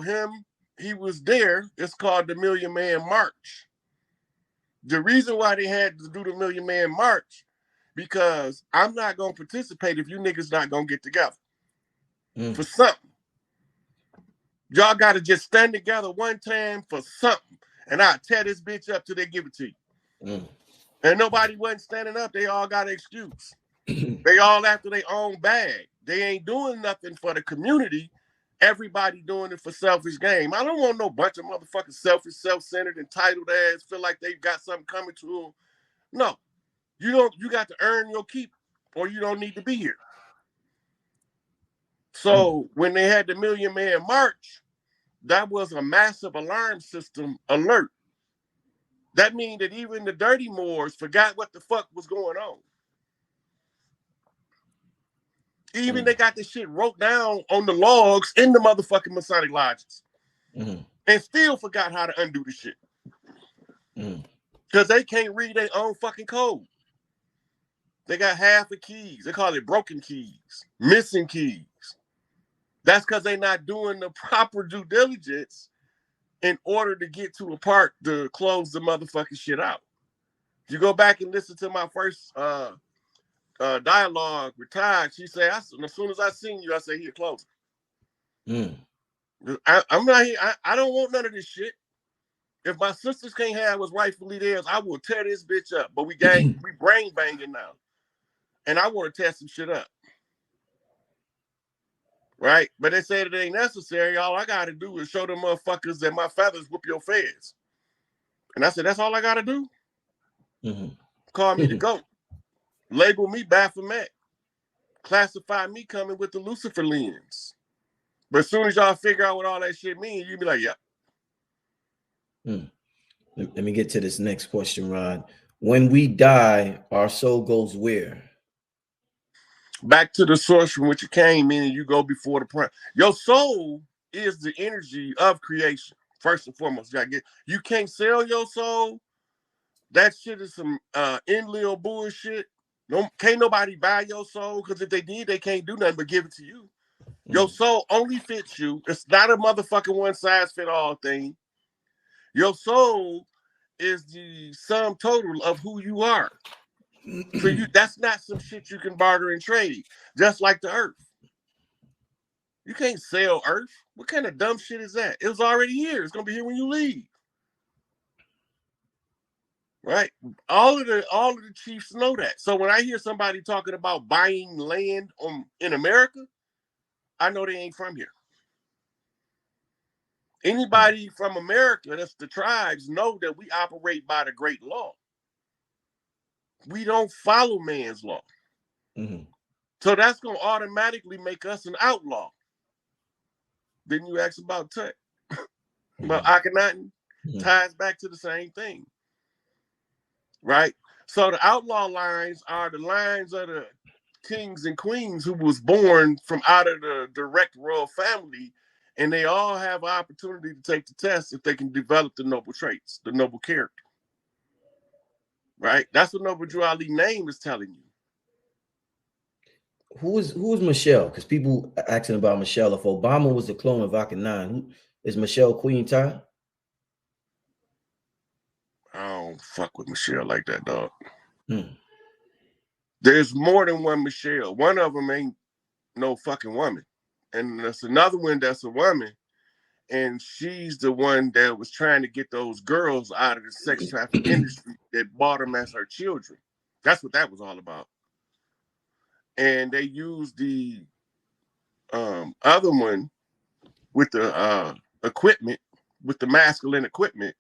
him, he was there. It's called the Million Man March. The reason why they had to do the Million Man March, because I'm not going to participate if you niggas not going to get together for something. Y'all got to just stand together one time for something, and I'll tear this bitch up till they give it to you. And nobody wasn't standing up. They all got an excuse. They all after their own bag. They ain't doing nothing for the community. Everybody doing it for selfish game. I don't want no bunch of motherfucking selfish, self-centered, entitled ass feel like they got something coming to them. No. You don't. You got to earn your keep, or you don't need to be here. So when they had the Million Man March, that was a massive alarm system alert. That means that even the dirty Moors forgot what the fuck was going on. Even they got this shit wrote down on the logs in the motherfucking Masonic lodges. And still forgot how to undo the shit. Because they can't read their own fucking code. They got half the keys. They call it broken keys, missing keys. That's because they're not doing the proper due diligence in order to get to a part to close the motherfucking shit out. If you go back and listen to my first dialogue with Todd, she said, as soon as I seen you, I said, here, close it. I'm not here. I don't want none of this shit. If my sisters can't have what's rightfully theirs, I will tear this bitch up. But we brain banging now. And I want to tear some shit up. Right? But they said it ain't necessary. All I got to do is show them motherfuckers that my feathers whoop your feds. And I said, that's all I got to do? Call me the GOAT. Label me Baphomet. Classify me coming with the Lucifer lens. But as soon as y'all figure out what all that shit means, you be like, yep. Let me get to this next question, Rod. When we die, our soul goes where? Back to the source from which it came, meaning you go before the prime. Your soul is the energy of creation. First and foremost, you can't sell your soul. That shit is some in-lil bullshit. Can't nobody buy your soul, because if they did, they can't do nothing but give it to you. Your soul only fits you. It's not a motherfucking one-size-fit-all thing. Your soul is the sum total of who you are. So that's not some shit you can barter and trade, just like the earth. You can't sell earth. What kind of dumb shit is that? It was already here. It's going to be here when you leave. Right? All of the chiefs know that. So when I hear somebody talking about buying land in America, I know they ain't from here. Anybody from America, that's the tribes, know that we operate by the great law. We don't follow man's law. So that's going to automatically make us an outlaw. Then you ask about Tut, about Akhenaten, ties back to the same thing. Right? So the outlaw lines are the lines of the kings and queens who was born from out of the direct royal family, and they all have an opportunity to take the test if they can develop the noble traits, the noble character. Right? That's what Noble Drew Ali name is telling you. Who is Michelle? Because people are asking about Michelle. If Obama was the clone of Akhenaten, is Michelle Queen Ty? I don't fuck with Michelle like that, dog. There's more than one Michelle. One of them ain't no fucking woman. And there's another one that's a woman. And she's the one that was trying to get those girls out of the sex trafficking industry that bought them as her children. That's what that was all about. And they used the other one with the equipment, with the masculine equipment.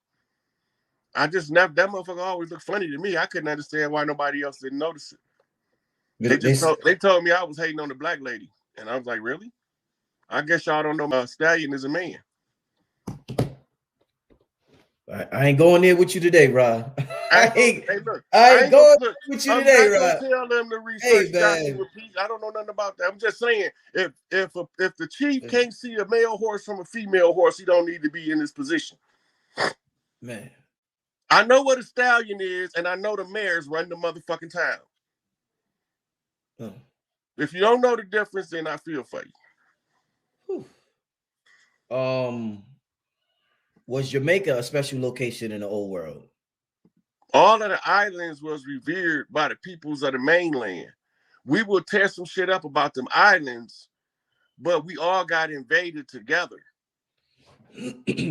I just never, that motherfucker always looked funny to me. I couldn't understand why nobody else didn't notice it. They told me I was hating on the black lady. And I was like, really? I guess y'all don't know Stallion is a man. I ain't going there with you today, Rod. I ain't going with you today, Rod. Tell them to research I don't know nothing about that. I'm just saying, if the chief can't see a male horse from a female horse, he don't need to be in this position. Man, I know what a stallion is, and I know the mares run the motherfucking town. If you don't know the difference, then I feel for you. Was Jamaica a special location in the old world? All of the islands was revered by the peoples of the mainland. We will tear some shit up about them islands, but we all got invaded together.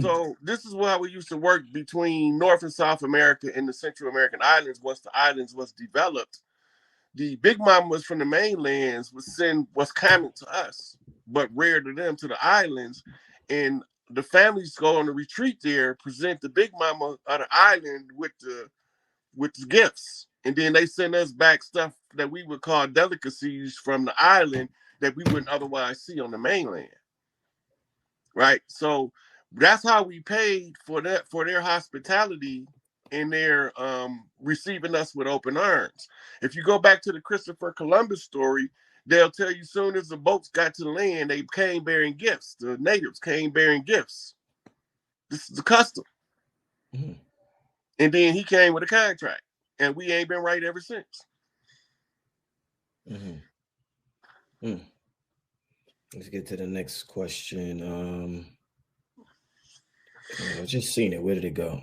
So this is how we used to work between North and South America and the Central American islands. Once the islands was developed, the big mamas from the mainlands would send what's common to us, but rare to them, to the islands. And the families go on a retreat there, present the big mama of the island with the gifts. And then they send us back stuff that we would call delicacies from the island that we wouldn't otherwise see on the mainland. Right? So that's how we paid for their hospitality and their receiving us with open arms. If you go back to the Christopher Columbus story, they'll tell you soon as the boats got to the land, they came bearing gifts. The natives came bearing gifts. This is the custom. Mm-hmm. And then he came with a contract, and we ain't been right ever since. Mm-hmm. Mm. Let's get to the next question. I just seen it. Where did it go?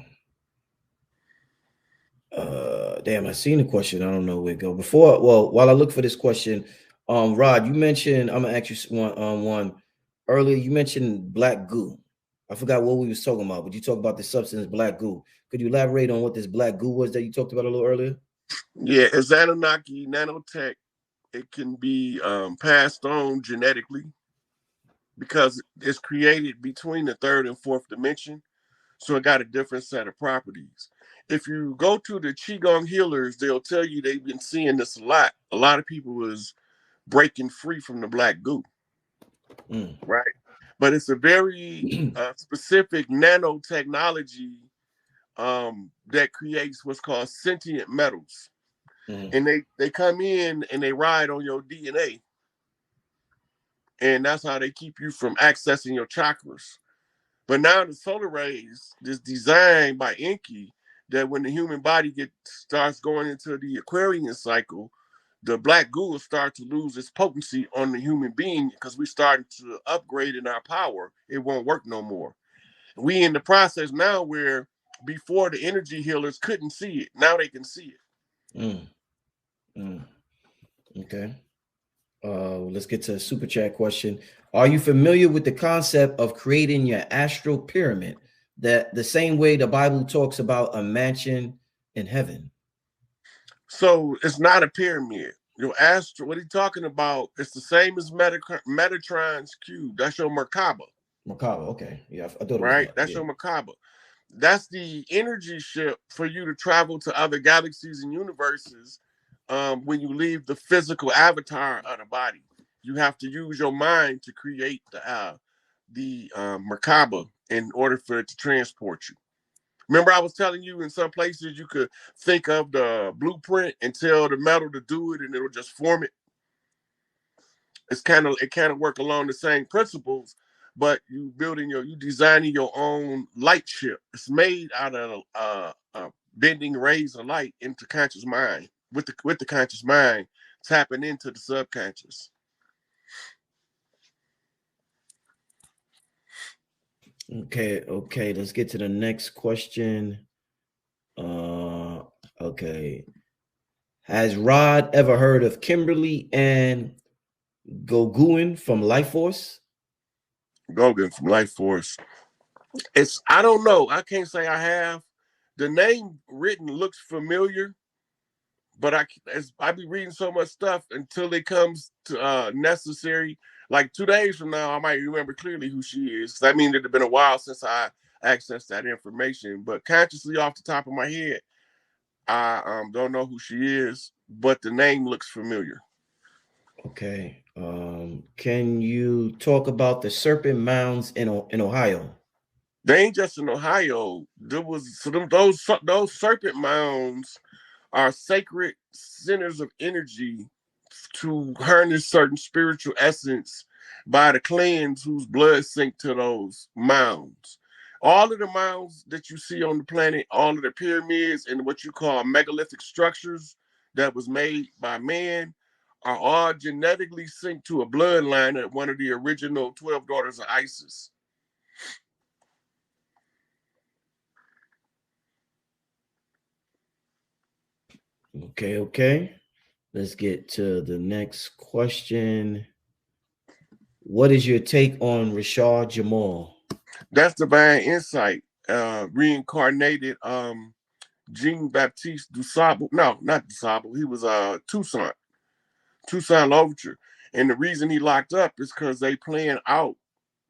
Damn, I seen the question. I don't know where it go. While I look for this question, Rod, you mentioned, I'm gonna ask you one earlier. You mentioned black goo. I forgot what we was talking about, but you talked about the substance black goo. Could you elaborate on what this black goo was that you talked about a little earlier? Yeah, it's Anunnaki nanotech. It can be passed on genetically because it's created between the third and fourth dimension. So it got a different set of properties. If you go to the Qigong healers, they'll tell you they've been seeing this a lot. A lot of people was breaking free from the black goo, right? But it's a very specific nanotechnology that creates what's called sentient metals. And they come in and they ride on your DNA. And that's how they keep you from accessing your chakras. But now the solar rays is designed by Enki that when the human body starts going into the Aquarian cycle, the black goo will start to lose its potency on the human being because we're starting to upgrade in our power. It won't work no more. We in the process now where before the energy healers couldn't see it. Now they can see it. Okay. Let's get to a super chat question. Are you familiar with the concept of creating your astral pyramid? That the same way the Bible talks about a mansion in heaven. So it's not a pyramid. Your astral, what he's talking about, it's the same as Metatron's cube. That's your Merkaba. Merkaba, okay. Yeah, I thought it was right. That's your Merkaba. That's the energy ship for you to travel to other galaxies and universes when you leave the physical avatar of the body. You have to use your mind to create the Merkaba in order for it to transport you. Remember, I was telling you in some places you could think of the blueprint and tell the metal to do it, and it'll just form it. It kind of work along the same principles, but you designing your own light ship. It's made out of bending rays of light into conscious mind with the conscious mind tapping into the subconscious. Okay, let's get to the next question. Okay. Has Rod ever heard of Kimberly and Gauguin from Life Force? Gauguin from Life Force. I don't know. I can't say I have. The name written looks familiar, but I be reading so much stuff until it comes to necessary. Like 2 days from now, I might remember clearly who she is. I mean, it had been a while since I accessed that information, but consciously off the top of my head, I don't know who she is, but the name looks familiar. Okay. Can you talk about the Serpent Mounds in Ohio? They ain't just in Ohio. Those Serpent Mounds are sacred centers of energy to harness certain spiritual essence by the clans whose blood sink to those mounds. All of the mounds that you see on the planet, all of the pyramids and what you call megalithic structures that was made by man are all genetically synced to a bloodline of one of the original 12 daughters of Isis. Okay. Let's get to the next question. What is your take on Rashad Jamal? That's divine insight. Reincarnated Jean Baptiste Dusable. No, not Dusable. He was Tucson Overture. And the reason he locked up is because they playing out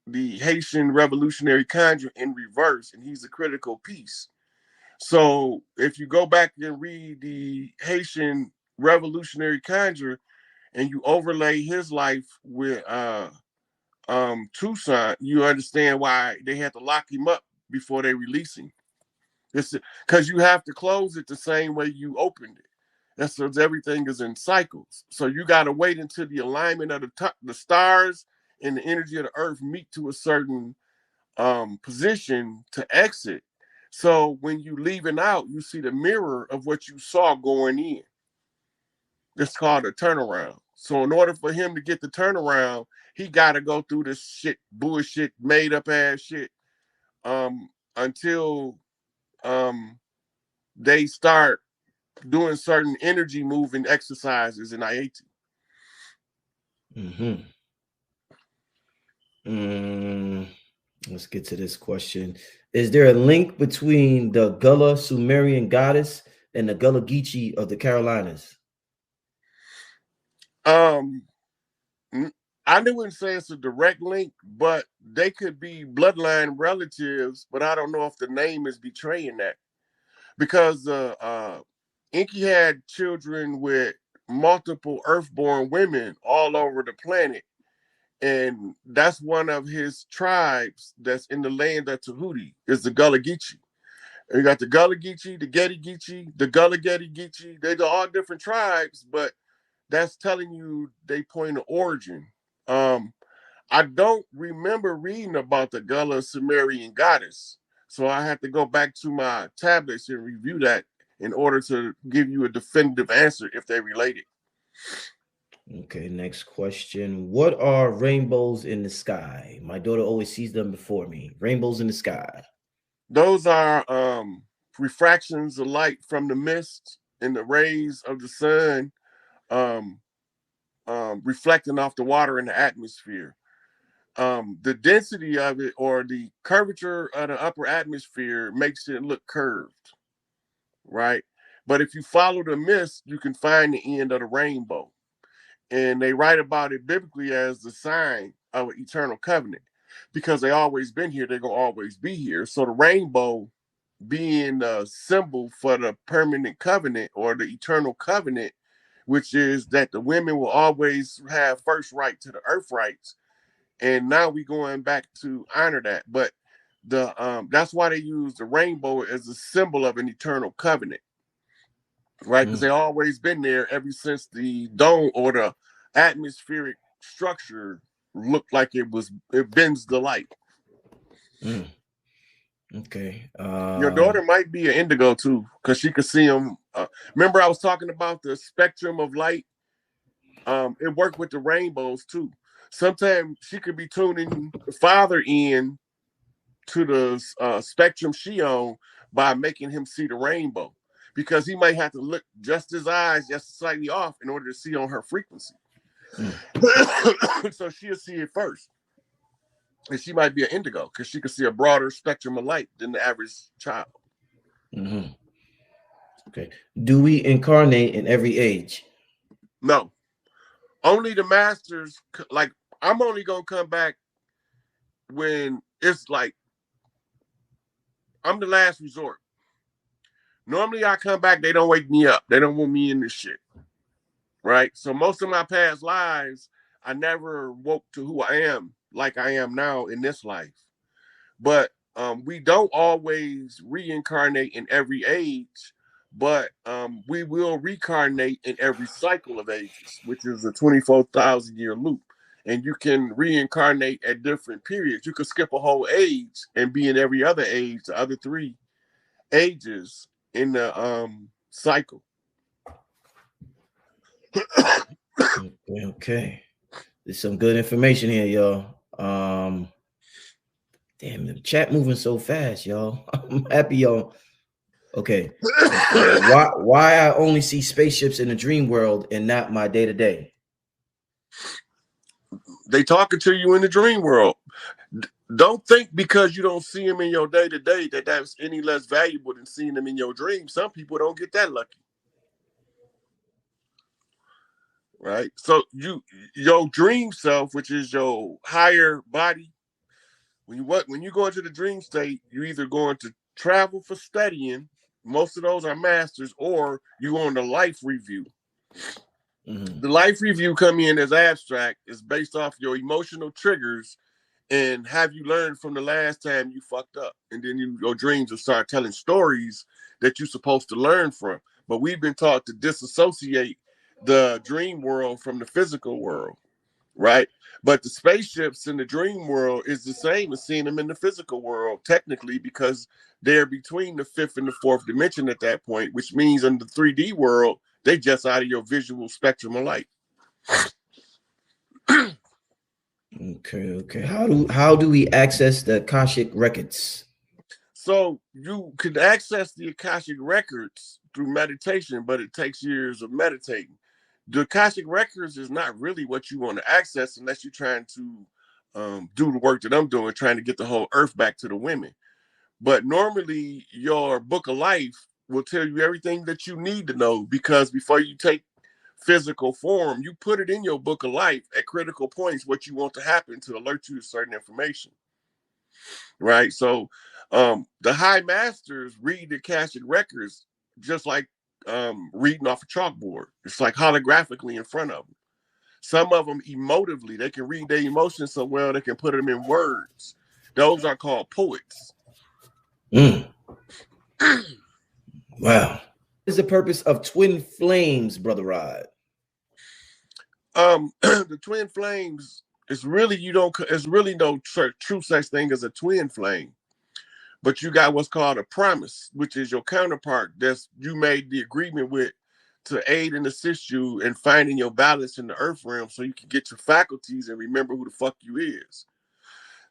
the Haitian revolutionary conjure in reverse, and he's a critical piece. So if you go back and read the Haitian revolutionary conjure and you overlay his life with Tucson, you understand why they had to lock him up before they release him. It's because you have to close it the same way you opened it. That's because everything is in cycles. So you got to wait until the alignment of the stars and the energy of the earth meet to a certain position to exit. So when you leaving out, you see the mirror of what you saw going in. It's called a turnaround. So in order for him to get the turnaround, he got to go through this shit, bullshit, made up ass shit, until they start doing certain energy moving exercises in IAT. Let's get to this question. Is there a link between the Gullah Sumerian goddess and the Gullah Geechee of the Carolinas? I wouldn't say it's a direct link, but they could be bloodline relatives, but I don't know if the name is betraying that. Because Inky had children with multiple earthborn women all over the planet. And that's one of his tribes that's in the land of Tahuti, is the Gullah Geechee. And you got the Gullah Geechee, the Getty Geechee, the Gullah Getty Geechee. They're all different tribes, but that's telling you they point of origin. I don't remember reading about the Gullah Sumerian goddess. So I have to go back to my tablets and review that in order to give you a definitive answer if they're related. Okay, next question. What are rainbows in the sky? My daughter always sees them before me. Rainbows in the sky. Those are refractions of light from the mist and the rays of the sun um, reflecting off the water in the atmosphere. The density of it or the curvature of the upper atmosphere makes it look curved, right? But if you follow the mist, you can find the end of the rainbow. And they write about it biblically as the sign of an eternal covenant. Because they always been here, they're gonna always be here. So the rainbow being a symbol for the permanent covenant or the eternal covenant, which is that the women will always have first right to the earth rights. And now we going back to honor that. But that's why they use the rainbow as a symbol of an eternal covenant, right? Because they always been there ever since the dome or the atmospheric structure looked like it bends the light. Okay. Your daughter might be an indigo too, because she could see them. Remember, I was talking about the spectrum of light. It worked with the rainbows too. Sometimes she could be tuning the father in to the spectrum she on by making him see the rainbow, because he might have to look just his eyes just slightly off in order to see on her frequency. So she'll see it first. And she might be an indigo because she can see a broader spectrum of light than the average child. Okay. Do we incarnate in every age? No. Only the masters, like, I'm only going to come back when it's like, I'm the last resort. Normally I come back, they don't wake me up. They don't want me in this shit. Right? So most of my past lives, I never woke to who I am like I am now in this life. But we don't always reincarnate in every age, but we will reincarnate in every cycle of ages, which is a 24,000 year loop. And you can reincarnate at different periods. You could skip a whole age and be in every other age, the other 3 ages in the cycle. Okay. There's some good information here, y'all. Damn, the chat moving so fast, y'all. I'm happy y'all. Okay. Why I only see spaceships in the dream world and not my day-to-day? They talking to you in the dream world. Don't think because you don't see them in your day-to-day that that's any less valuable than seeing them in your dream. Some people don't get that lucky. Right? So your dream self, which is your higher body, when you go into the dream state, you're either going to travel for studying, most of those are masters, or you on the life review. Mm-hmm. The life review come in as abstract, is based off your emotional triggers and have you learned from the last time you fucked up. And then your dreams will start telling stories that you're supposed to learn from. But we've been taught to disassociate the dream world from the physical world, right? But the spaceships in the dream world is the same as seeing them in the physical world, technically, because they're between the fifth and the fourth dimension at that point, which means in the 3D world, they just out of your visual spectrum of light. Okay. How do we access the Akashic records? So you can access the Akashic records through meditation, but it takes years of meditating. The Akashic records is not really what you want to access unless you're trying to do the work that I'm doing, trying to get the whole earth back to the women. But normally your book of life will tell you everything that you need to know, because before you take physical form, you put it in your book of life at critical points what you want to happen to alert you to certain information. Right? So the high masters read the Akashic records just like reading off a chalkboard. It's like holographically in front of them. Some of them emotively, they can read their emotions so well they can put them in words. Those are called poets. Mm. Wow. What is the purpose of twin flames, Brother Rod? The twin flames is really it's really no true such thing as a twin flame. But you got what's called a promise, which is your counterpart that's you made the agreement with to aid and assist you in finding your balance in the earth realm so you can get your faculties and remember who the fuck you is.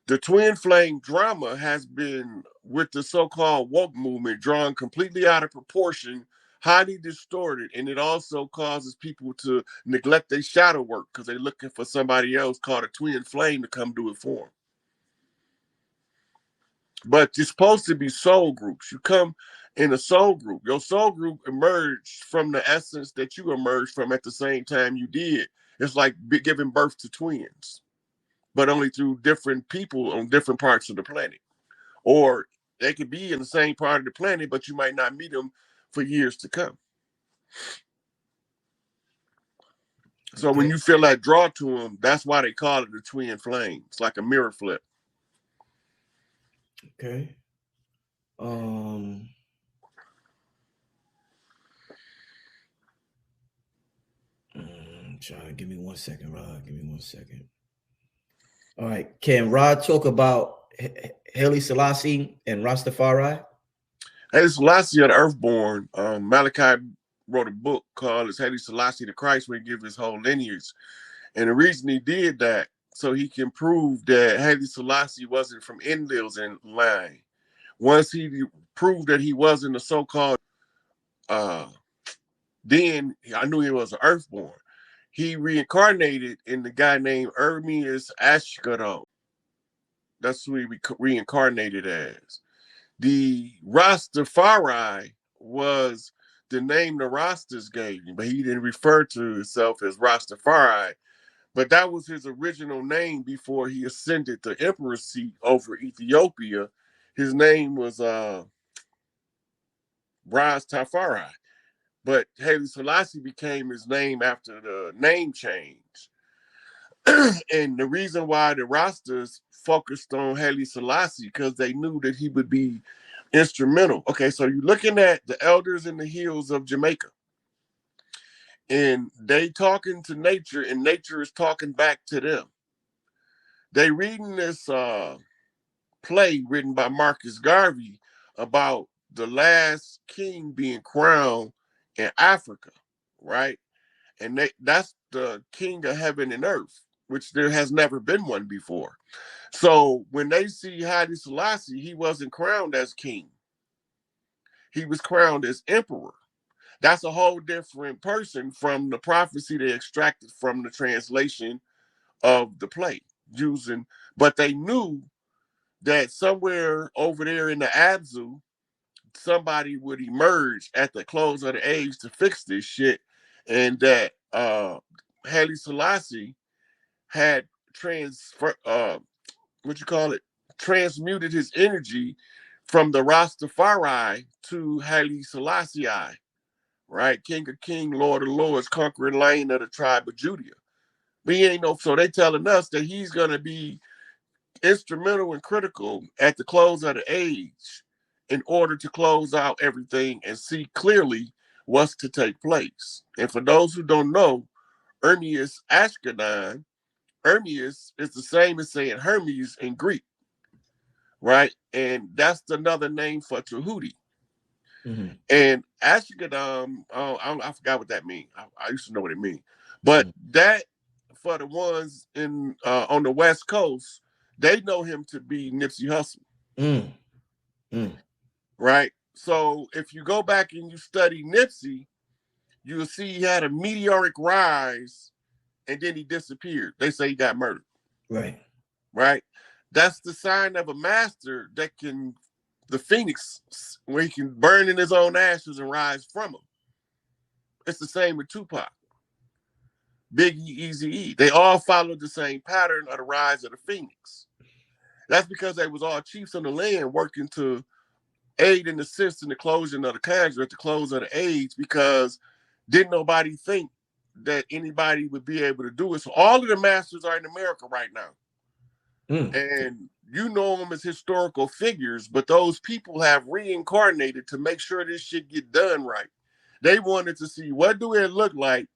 The twin flame drama has been, with the so-called woke movement, drawn completely out of proportion, highly distorted, and it also causes people to neglect their shadow work because they're looking for somebody else called a twin flame to come do it for them. But you're supposed to be soul groups. You come in a soul group. Your soul group emerged from the essence that you emerged from at the same time you did. It's like giving birth to twins, but only through different people on different parts of the planet. Or they could be in the same part of the planet, but you might not meet them for years to come. So when you feel that draw to them, that's why they call it the twin flame. It's like a mirror flip. Okay. Trying to give me 1 second, Rod. Give me 1 second. All right. Can Rod talk about Haile Selassie and Rastafari? Haile Selassie of the Earthborn. Malachi wrote a book called Haile Selassie the Christ, where he gives his whole lineage. And the reason he did that, so he can prove that Haile Selassie wasn't from Enlil's in line. Once he proved that he wasn't a so-called, then I knew he was an Earthborn. He reincarnated in the guy named Hermes Ashkadon. That's who he reincarnated as. The Rastafari was the name the Rastas gave him, but he didn't refer to himself as Rastafari. But that was his original name before he ascended the emperor seat over Ethiopia. His name was Rastafari. But Haile Selassie became his name after the name change. And the reason why the Rastas focused on Haile Selassie, because they knew that he would be instrumental. Okay, so you're looking at the elders in the hills of Jamaica, and they talking to nature, and nature is talking back to them. They reading this play written by Marcus Garvey about the last king being crowned in Africa, right? And that's the king of heaven and earth. which there has never been one before. So when they see Haile Selassie, he wasn't crowned as king. He was crowned as emperor. That's a whole different person from the prophecy they extracted from the translation of the play using, but they knew that somewhere over there in the Abzu, somebody would emerge at the close of the age to fix this shit, and that Haile Selassie had transmuted his energy from the Rastafari to Haile Selassie, right? King of King, Lord of Lords, conquering lion of the tribe of Judah. But he ain't no, so they telling us that he's gonna be instrumental and critical at the close of the age in order to close out everything and see clearly what's to take place. And for those who don't know, Hermes Ashkenaz, Hermes is the same as saying Hermes in Greek, right? And that's another name for Tahuti. Mm-hmm. And Ashkenaz, I forgot what that means. I used to know what it means. But that, for the ones in on the West Coast, they know him to be Nipsey Hussle. Right? So if you go back and you study Nipsey, you'll see he had a meteoric rise and then he disappeared. They say he got murdered. Right. Right? That's the sign of a master that can, the phoenix, where he can burn in his own ashes and rise from them. It's the same with Tupac, Biggie, Eazy-E. They all followed the same pattern of the rise of the phoenix. That's because they was all chiefs on the land working to aid and assist in the closing of the conjure at the close of the age, because didn't nobody think that anybody would be able to do it. So all of the masters are in America right now. And you know them as historical figures, but those people have reincarnated to make sure this shit get done right. They wanted to see, what do it look like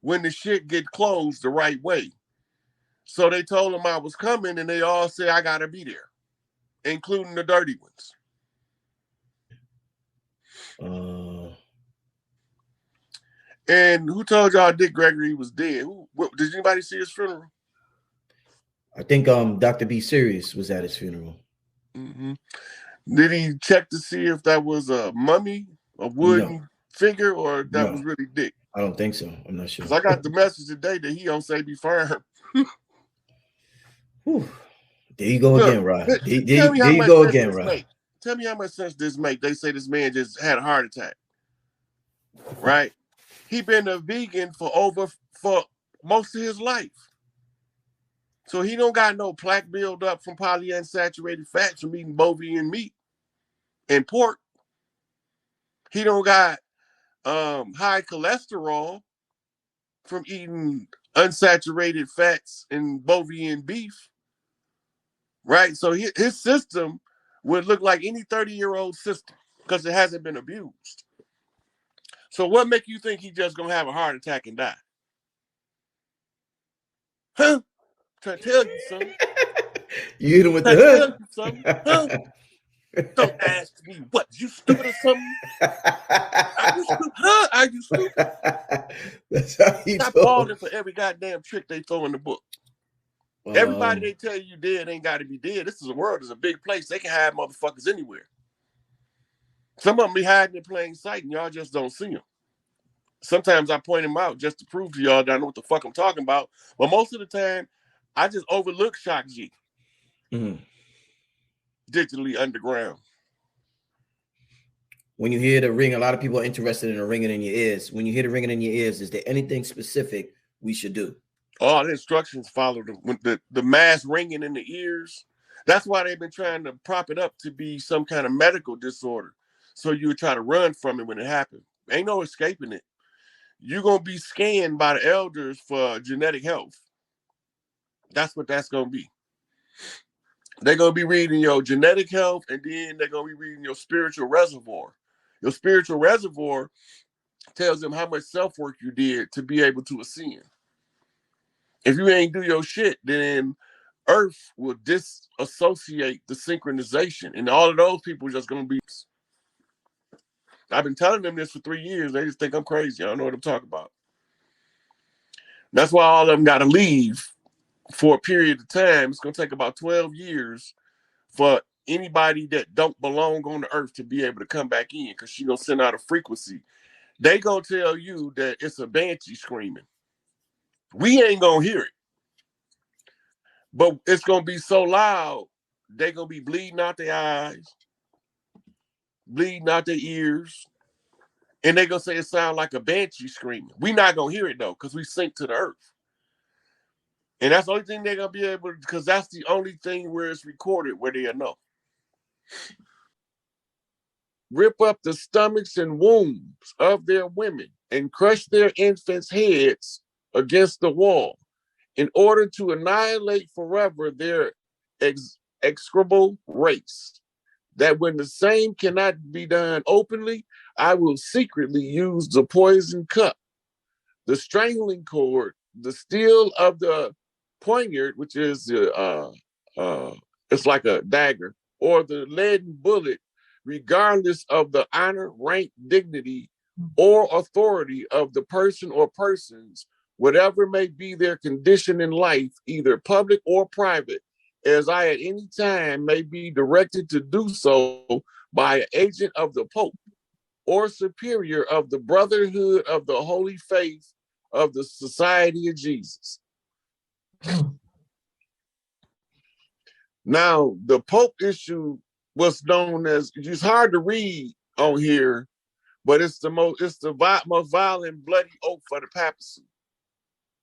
when the shit get closed the right way? So they told them I was coming, and they all said I gotta be there, including the dirty ones. And who told y'all Dick Gregory was dead? Did anybody see his funeral? I think Dr. B. Sirius was at his funeral. Did he check to see if that was a mummy, a wooden figure, or that was really Dick? I don't think so. I'm not sure. Because I got the message today that he don't say be firm. There you go again, Rod. There you go again, Rod. Tell me how much sense this make. They say this man just had a heart attack. Right? He been a vegan for most of his life. So he don't got no plaque build up from polyunsaturated fats from eating bovine meat and pork. He don't got high cholesterol from eating unsaturated fats and bovine beef. Right? So his system would look like any 30-year-old system because it hasn't been abused. So what make you think he just gonna have a heart attack and die? Huh? Trying to tell you something. You hit him with the hood. Huh? Don't ask me what, you stupid or something? Are you stupid? Huh? Are you stupid? That's how he Stop falling for every goddamn trick they throw in the book. Everybody they tell you dead ain't got to be dead. This is a world, it's a big place. They can hide motherfuckers anywhere. Some of them be hiding in plain sight and y'all just don't see them. Sometimes I point them out just to prove to y'all that I know what the fuck I'm talking about. But most of the time, I just overlook Shock G. Digitally underground. When you hear the ring, a lot of people are interested in the ringing in your ears. When you hear the ringing in your ears, is there anything specific we should do? All the instructions follow the mass ringing in the ears. That's why they've been trying to prop it up to be some kind of medical disorder. So you would try to run from it when it happens. Ain't no escaping it. You're going to be scanned by the elders for genetic health. That's what that's going to be. They're going to be reading your genetic health, and then they're going to be reading your spiritual reservoir. Your spiritual reservoir tells them how much self-work you did to be able to ascend. If you ain't do your shit, then Earth will disassociate the synchronization, and all of those people are just going to be... I've been telling them this for 3 years. They just think I'm crazy. I don't know what I'm talking about. That's why all of them got to leave for a period of time. It's going to take about 12 years for anybody that don't belong on the earth to be able to come back in, because she's going to send out a frequency. They going to tell you that it's a banshee screaming. We ain't going to hear it. But it's going to be so loud, they're going to be bleeding out their eyes, bleeding out their ears, and they're going to say it sounds like a banshee screaming. We're not going to hear it, though, because we sink to the earth. And that's the only thing they're going to be able to, because that's the only thing where it's recorded where they'll know. Rip up the stomachs and wombs of their women and crush their infants' heads against the wall in order to annihilate forever their execrable race. That when the same cannot be done openly, I will secretly use the poison cup, the strangling cord, the steel of the poignard, which is it's like a dagger, or the leaden bullet, regardless of the honor, rank, dignity, or authority of the person or persons, whatever may be their condition in life, either public or private, as I at any time may be directed to do so by an agent of the Pope or superior of the Brotherhood of the Holy Faith of the Society of Jesus. Now, the Pope issue was known as, it's hard to read on here, but it's the most violent, bloody oath for the papacy.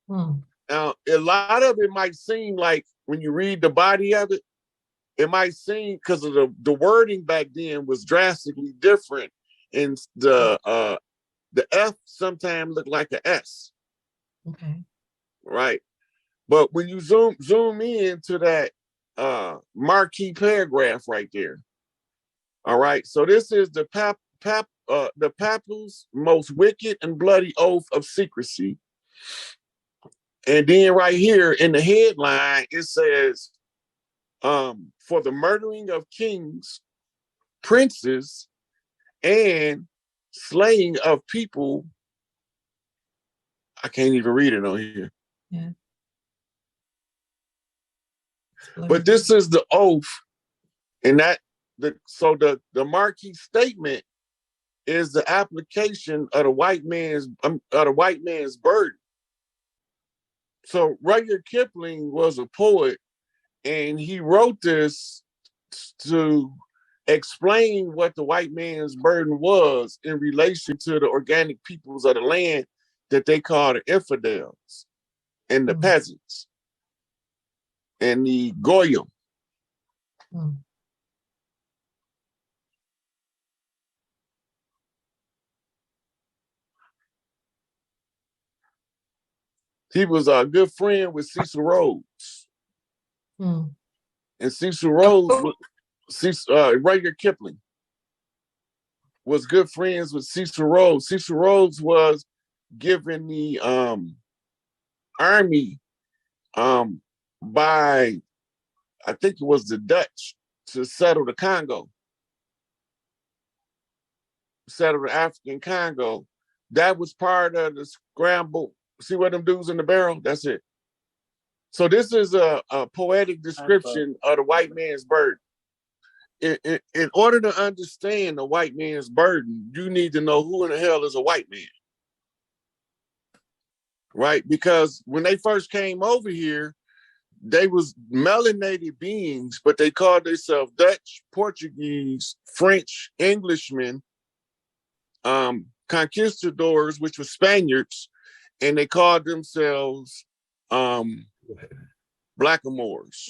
Now, a lot of it might seem like, when you read the body of it, it might seem, because of the wording back then was drastically different, and the F sometimes looked like an S. Okay. Right. But when you zoom in to that marquee paragraph right there. All right. So this is the papal's most wicked and bloody oath of secrecy. And then right here in the headline, it says, for the murdering of kings, princes, and slaying of people. I can't even read it on here. Yeah. But this is the oath, and so the marquee statement is the application of the white man's burden. So Rudyard Kipling was a poet, and he wrote this to explain what the white man's burden was in relation to the organic peoples of the land that they call the infidels and the peasants and the goyim. He was a good friend with Cecil Rhodes. And Cecil Rhodes, Rudyard Kipling, was good friends with Cecil Rhodes. Cecil Rhodes was given the army by, I think it was the Dutch, to settle the Congo, settle the African Congo. That was part of the scramble. See what them dudes in the barrel? That's it. So this is a poetic description of the white man's burden. In order to understand the white man's burden, you need to know who in the hell is a white man. Right? Because when they first came over here, they was melanated beings, but they called themselves Dutch, Portuguese, French, Englishmen, conquistadors, which were Spaniards, and they called themselves blackamoors.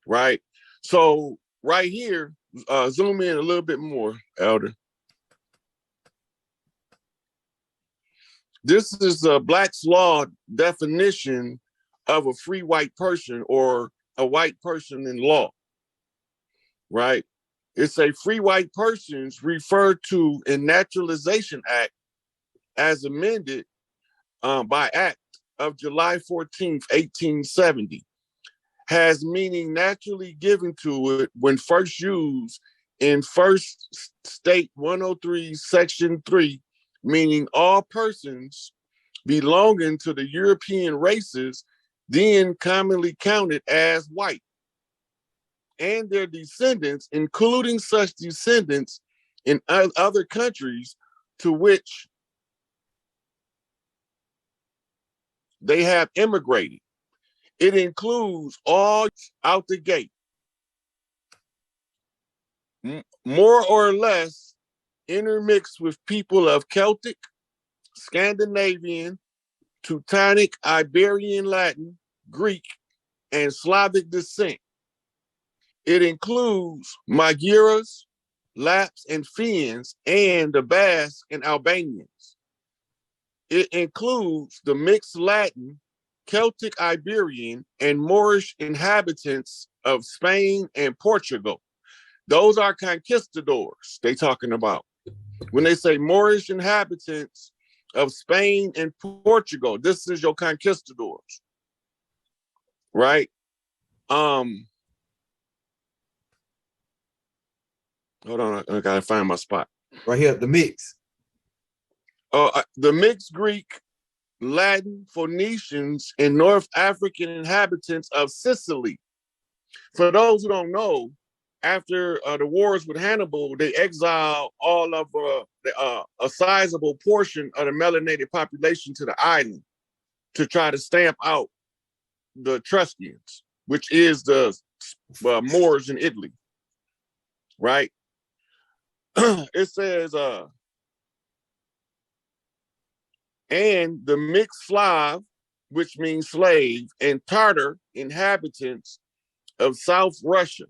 Right? So right here, zoom in a little bit more, Elder. This is a Black's Law definition of a free white person or a white person in law, right? It's a free white persons referred to in Naturalization Act as amended by Act of July 14th, 1870, has meaning naturally given to it when first used in First State 103, Section 3, meaning all persons belonging to the European races then commonly counted as white, and their descendants, including such descendants in other countries to which they have immigrated. It includes all out the gate, more or less intermixed with people of Celtic, Scandinavian, Teutonic, Iberian, Latin, Greek, and Slavic descent. It includes Magyras, Lapps, and Finns, and the Basque and Albanians. It includes the mixed Latin, Celtic, Iberian, and Moorish inhabitants of Spain and Portugal. Those are conquistadors they talking about. When they say Moorish inhabitants of Spain and Portugal, this is your conquistadors, right? Hold on, I gotta find my spot. Right here, the mix. The mixed Greek, Latin, Phoenicians, and North African inhabitants of Sicily. For those who don't know, after the wars with Hannibal, they exiled all of a sizable portion of the melanated population to the island to try to stamp out the Etruscans, which is the Moors in Italy, right? It says, and the mixed Slav, which means slave, and Tartar inhabitants of South Russia.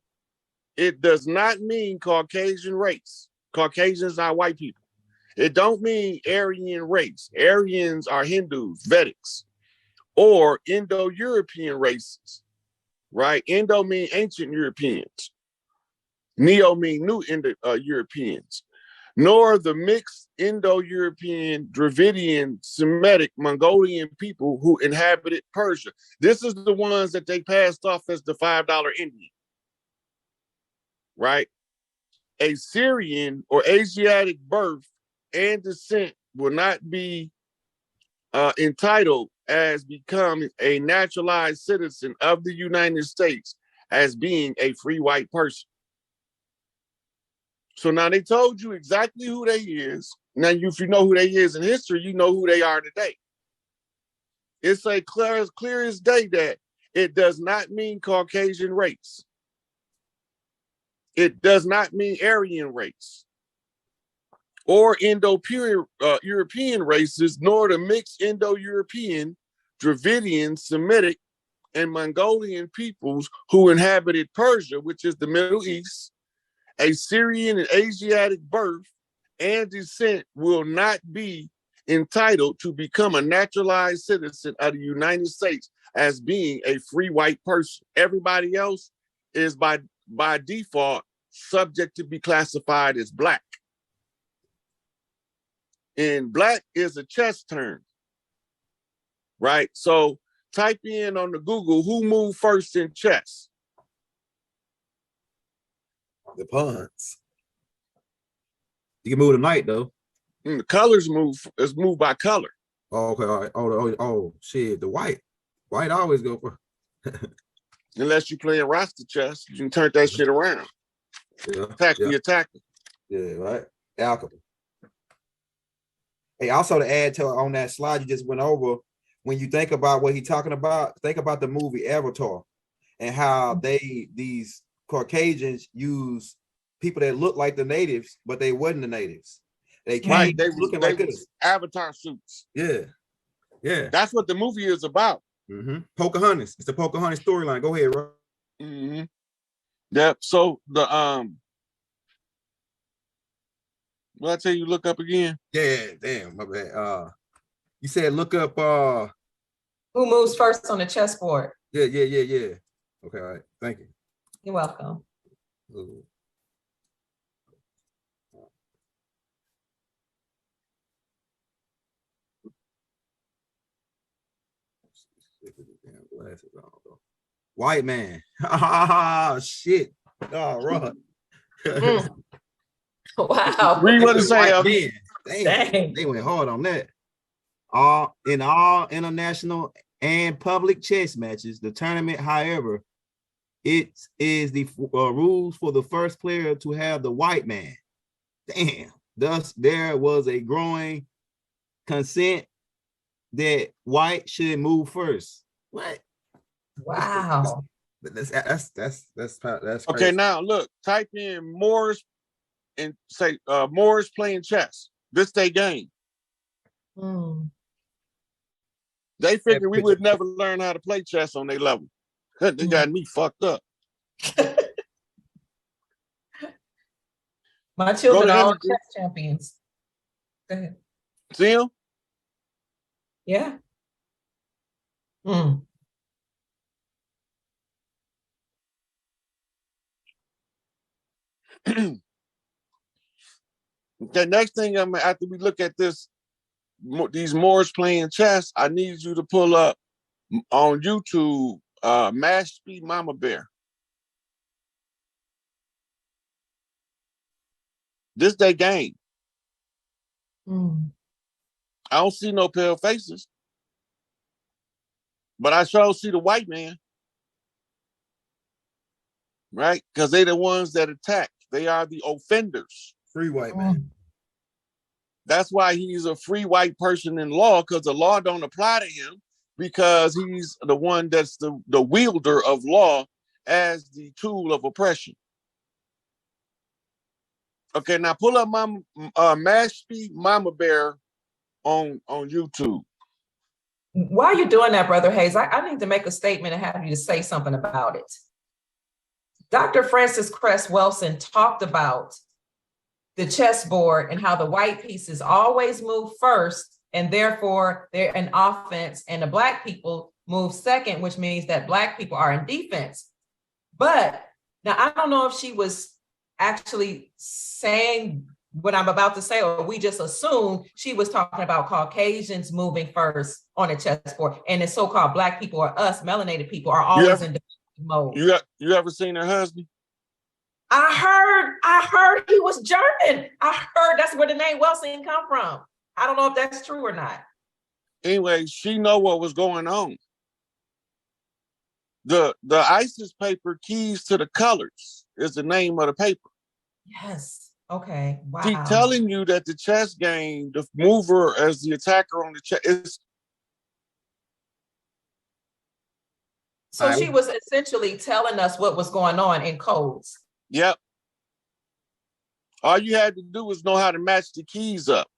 It does not mean Caucasian race. Caucasians are white people. It don't mean Aryan race. Aryans are Hindus, Vedics, or Indo-European races, right? Indo mean ancient Europeans. Neo mean new Indo-Europeans. Nor the mixed Indo-European, Dravidian, Semitic, Mongolian people who inhabited Persia. This is the ones that they passed off as the $5 Indian, right? A Syrian or Asiatic birth and descent will not be entitled as becoming a naturalized citizen of the United States as being a free white person. So now they told you exactly who they is. Now, if you know who they is in history, you know who they are today. It's a clear as day that it does not mean Caucasian race. It does not mean Aryan race or Indo-European races, nor the mixed Indo-European, Dravidian, Semitic, and Mongolian peoples who inhabited Persia, which is the Middle East. A Syrian and Asiatic birth and descent will not be entitled to become a naturalized citizen of the United States as being a free white person. Everybody else is by default subject to be classified as black. And black is a chess term, right? So type in on the Google, who moved first in chess? The pawns. You can move the knight though. The colors is moved by color. Oh, okay, all right. Oh, shit. The white always go for. Unless you're playing roster chess, you can turn that shit around. Yeah, Attack the attacker. Yeah, right. Alchemical. Hey, also to add to on that slide you just went over, when you think about what he's talking about, think about the movie Avatar and how these Caucasians use people that look like the natives, but they wasn't the natives. They came right, they looking like this. Avatar suits. Yeah. That's what the movie is about. Pocahontas. It's the Pocahontas storyline. Go ahead, Rob. Yep. So the what I tell you, look up again. Yeah, damn, my bad. You said look up who moves first on the chessboard. Yeah. Okay, all right. Thank you. You're welcome. Ooh. Glasses on, though. White man. Ah, shit. Oh, right. Wow. Read what it say. Damn, they went hard on that. In all international and public chess matches. The tournament, however, it is the rules for the first player to have the white man. Damn. Thus, there was a growing consent that white should move first. What? Wow. That's Okay, crazy. now look, type in Moors and say Moors playing chess. This they game. They figured we would never learn how to play chess on their level. They got me fucked up. My children are all chess champions. Go ahead. See them? Yeah. The next thing after we look at this, these Moors playing chess, I need you to pull up on YouTube Mash Speed Mama Bear. This they game. I don't see no pale faces, but I sure see the white man, right? Because they're the ones that attack. They are the offenders. Free white man. That's why he's a free white person in law, because the law don't apply to him, because he's the one that's the wielder of law as the tool of oppression. Okay, now pull up my Mash Speed Mama Bear on YouTube. While you're doing that, Brother Hayes, I need to make a statement and have you to say something about it. Dr. Francis Cress Welsing talked about the chessboard and how the white pieces always move first, and therefore they're in offense, and the black people move second, which means that black people are in defense. But now I don't know if she was actually saying what I'm about to say, or we just assume she was talking about Caucasians moving first on the chessboard, and the so-called black people, or us melanated people, are always in defensive mode. You ever seen her husband? I heard he was German. I heard that's where the name Welsing come from. I don't know if that's true or not. Anyway, she know what was going on. The ISIS paper, Keys to the Colors, is the name of the paper. Yes. Okay. Wow. She's telling you that the chess game, the mover as the attacker on the chess is. So she was essentially telling us what was going on in codes. Yep. All you had to do was know how to match the keys up.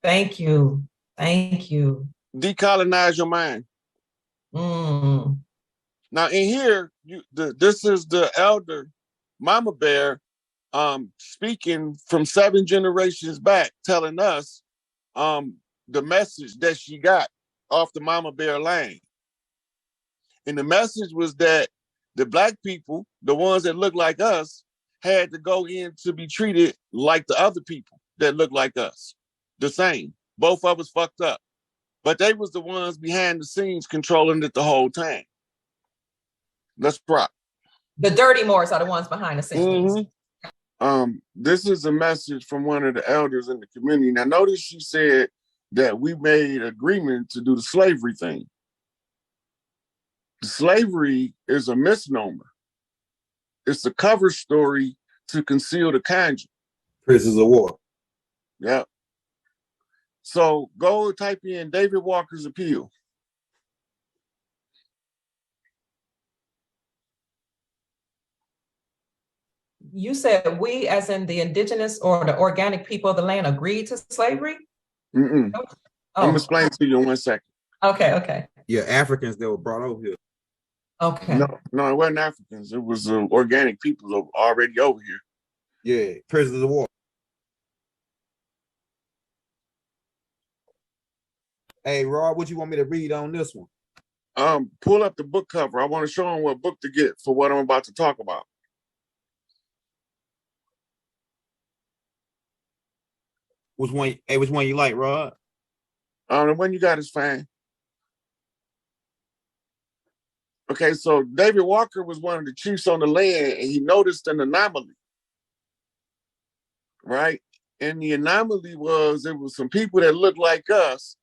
Thank you. Thank you. Decolonize your mind. Now in here, this is the elder Mama Bear speaking from 7 generations back, telling us the message that she got off the Mama Bear line. And the message was that the black people, the ones that look like us, had to go in to be treated like the other people that look like us. The same. Both of us fucked up. But they was the ones behind the scenes controlling it the whole time. Let's rock. The dirty Moors are the ones behind the scenes. This is a message from one of the elders in the community. Now notice she said that we made agreement to do the slavery thing. Slavery is a misnomer. It's a cover story to conceal the conjure. Prisoners of war. Yeah. So go type in David Walker's appeal. You said we, as in the indigenous or the organic people of the land, agreed to slavery? I'm gonna explain to you in 1 second. Okay. Yeah, Africans that were brought over here. Okay. No, it wasn't Africans. It was organic people already over here. Yeah, prisoners of war. Hey, Rob, what you want me to read on this one? Pull up the book cover. I want to show them what book to get for what I'm about to talk about. Which one you like, Rod? The one you got is fine. Okay, so David Walker was one of the chiefs on the land, and he noticed an anomaly, right? And the anomaly was, it was some people that looked like us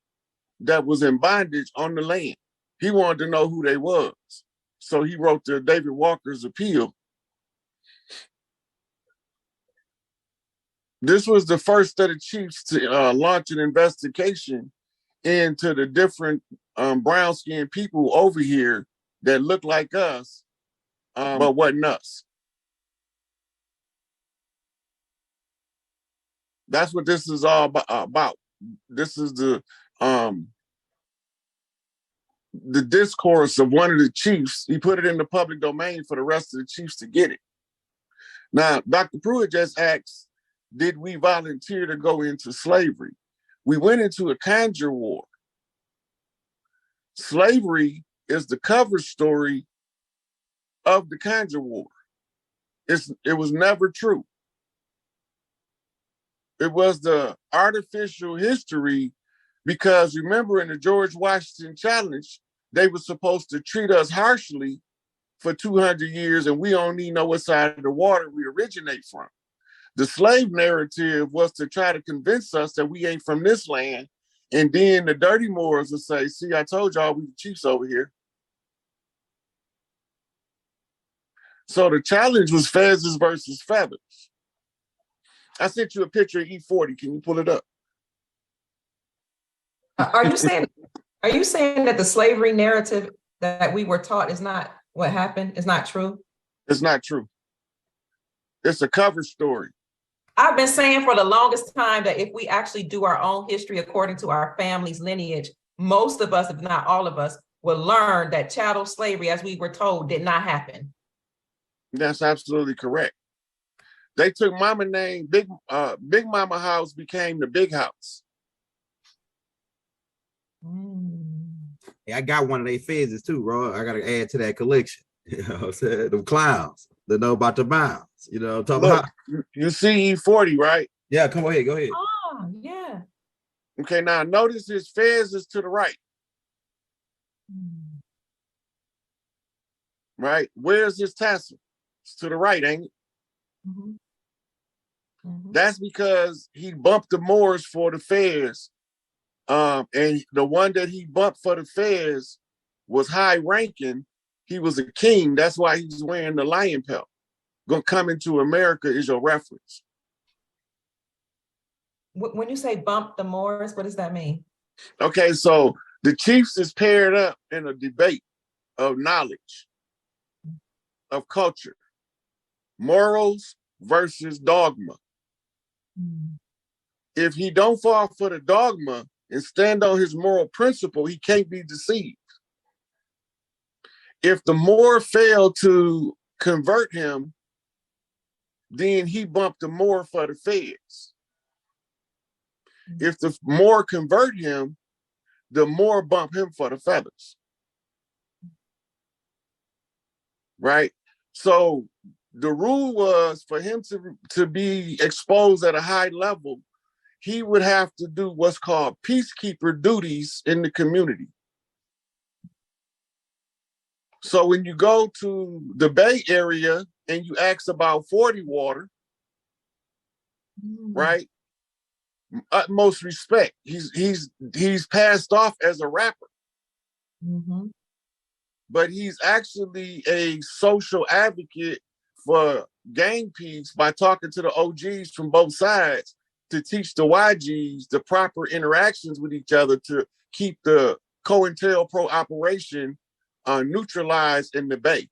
that was in bondage on the land. He wanted to know who they was. So he wrote the David Walker's Appeal. This was the first of the chiefs to launch an investigation into the different brown-skinned people over here that look like us, but wasn't us. That's what this is all about. This is the discourse of one of the chiefs. He put it in the public domain for the rest of the chiefs to get it. Now, Dr. Pruitt just asked, did we volunteer to go into slavery? We went into a conjure war. Slavery is the cover story of the conjure war. It was never true. It was the artificial history, because remember in the George Washington Challenge, they were supposed to treat us harshly for 200 years, and we don't even know what side of the water we originate from. The slave narrative was to try to convince us that we ain't from this land, and then the dirty Moors would say, see, I told y'all we the chiefs over here. So the challenge was fezzes versus feathers. I sent you a picture of E40. Can you pull it up? Are you saying that the slavery narrative that we were taught is not what happened? Is not true? It's not true. It's a cover story. I've been saying for the longest time that if we actually do our own history according to our family's lineage, most of us, if not all of us, will learn that chattel slavery, as we were told, did not happen. That's absolutely correct. They took mama name, Big Mama House became the Big House. Yeah, I got one of their phases too, bro. I gotta add to that collection. You know what I'm saying? Them clowns that know about the mounds. You know what I'm talking about? You see E40, right? Yeah, come ahead, go ahead. Oh, yeah. Okay, now notice his fez is to the right. Right? Where's his tassel? It's to the right, ain't it? Mm-hmm. Mm-hmm. That's because he bumped the Moors for the fez. And the one that he bumped for the fez was high ranking. He was a king. That's why he's wearing the lion pelt. Gonna come into America is your reference. When you say bump the Moors, what does that mean? Okay, so the chiefs is paired up in a debate of knowledge, of culture, morals versus dogma. If he don't fall for the dogma and stand on his moral principle, he can't be deceived. If the Moor failed to convert him, then he bumped the Moor for the feds. If the Moor convert him, the Moor bump him for the feathers. Right? So the rule was for him to be exposed at a high level, he would have to do what's called peacekeeper duties in the community. So when you go to the Bay Area and you ask about 40 water, right? Utmost respect. He's passed off as a rapper. Mm-hmm. But he's actually a social advocate for gang peace by talking to the OGs from both sides to teach the YGs the proper interactions with each other to keep the COINTELPRO operation neutralized in the Bay.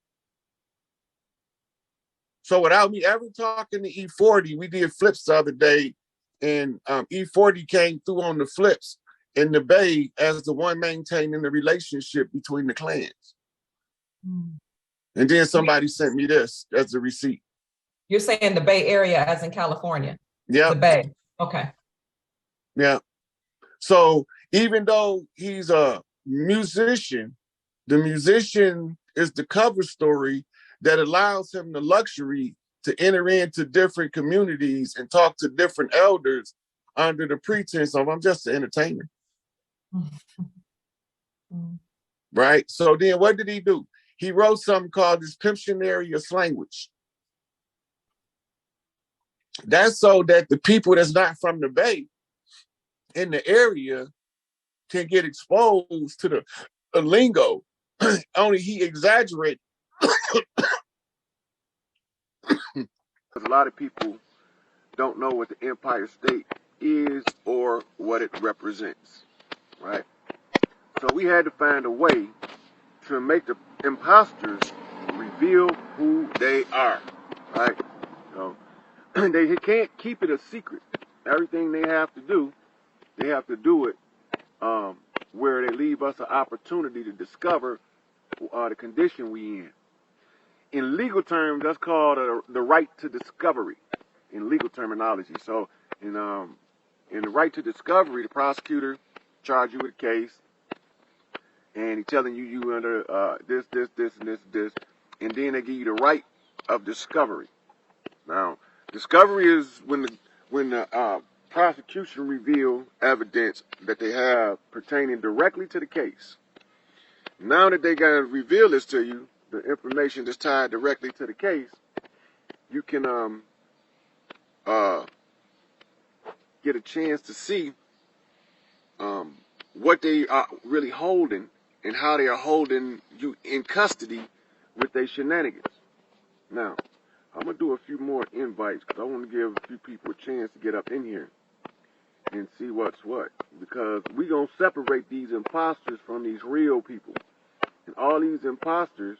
So without me ever talking to E40, we did flips the other day, and E40 came through on the flips in the Bay as the one maintaining the relationship between the clans. And then somebody sent me this as a receipt. You're saying the Bay Area as in California? Yeah. The Bay, okay. Yeah. So even though he's a musician, the musician is the cover story that allows him the luxury to enter into different communities and talk to different elders under the pretense of, I'm just an entertainer. Right? So then what did he do? He wrote something called his Pimptionary of Language. That's so that the people that's not from the Bay in the area can get exposed to the lingo. Only he exaggerates. Because a lot of people don't know what the Empire State is or what it represents, right? So we had to find a way to make the imposters reveal who they are, right? So they can't keep it a secret. Everything they have to do it where they leave us an opportunity to discover the condition we in. In legal terms, that's called the right to discovery, in legal terminology. So in the right to discovery, the prosecutor charge you with a case, and he's telling you under this, and then they give you the right of discovery. Now, discovery is when the prosecution reveal evidence that they have pertaining directly to the case. Now that they got to reveal this to you, the information that's tied directly to the case, you can get a chance to see what they are really holding and how they are holding you in custody with their shenanigans. Now, I'm going to do a few more invites because I want to give a few people a chance to get up in here and see what's what. Because we're going to separate these imposters from these real people. And all these imposters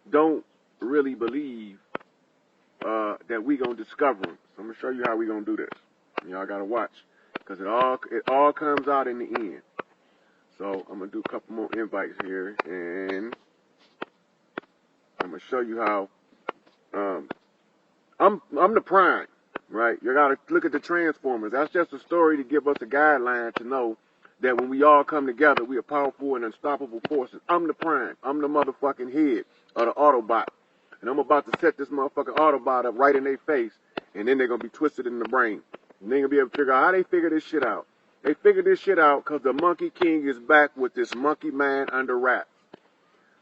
don't really believe that we're going to discover them. So I'm going to show you how we're going to do this. Y'all got to watch. Because it all comes out in the end. So I'm going to do a couple more invites here. And I'm going to show you how I'm the prime, right? You got to look at the Transformers. That's just a story to give us a guideline to know that when we all come together, we are powerful and unstoppable forces. I'm the prime. I'm the motherfucking head of the Autobot. And I'm about to set this motherfucking Autobot up right in their face, and then they're going to be twisted in the brain. And they're going to be able to figure out how they figure this shit out. They figured this shit out because the Monkey King is back with this monkey man under wraps.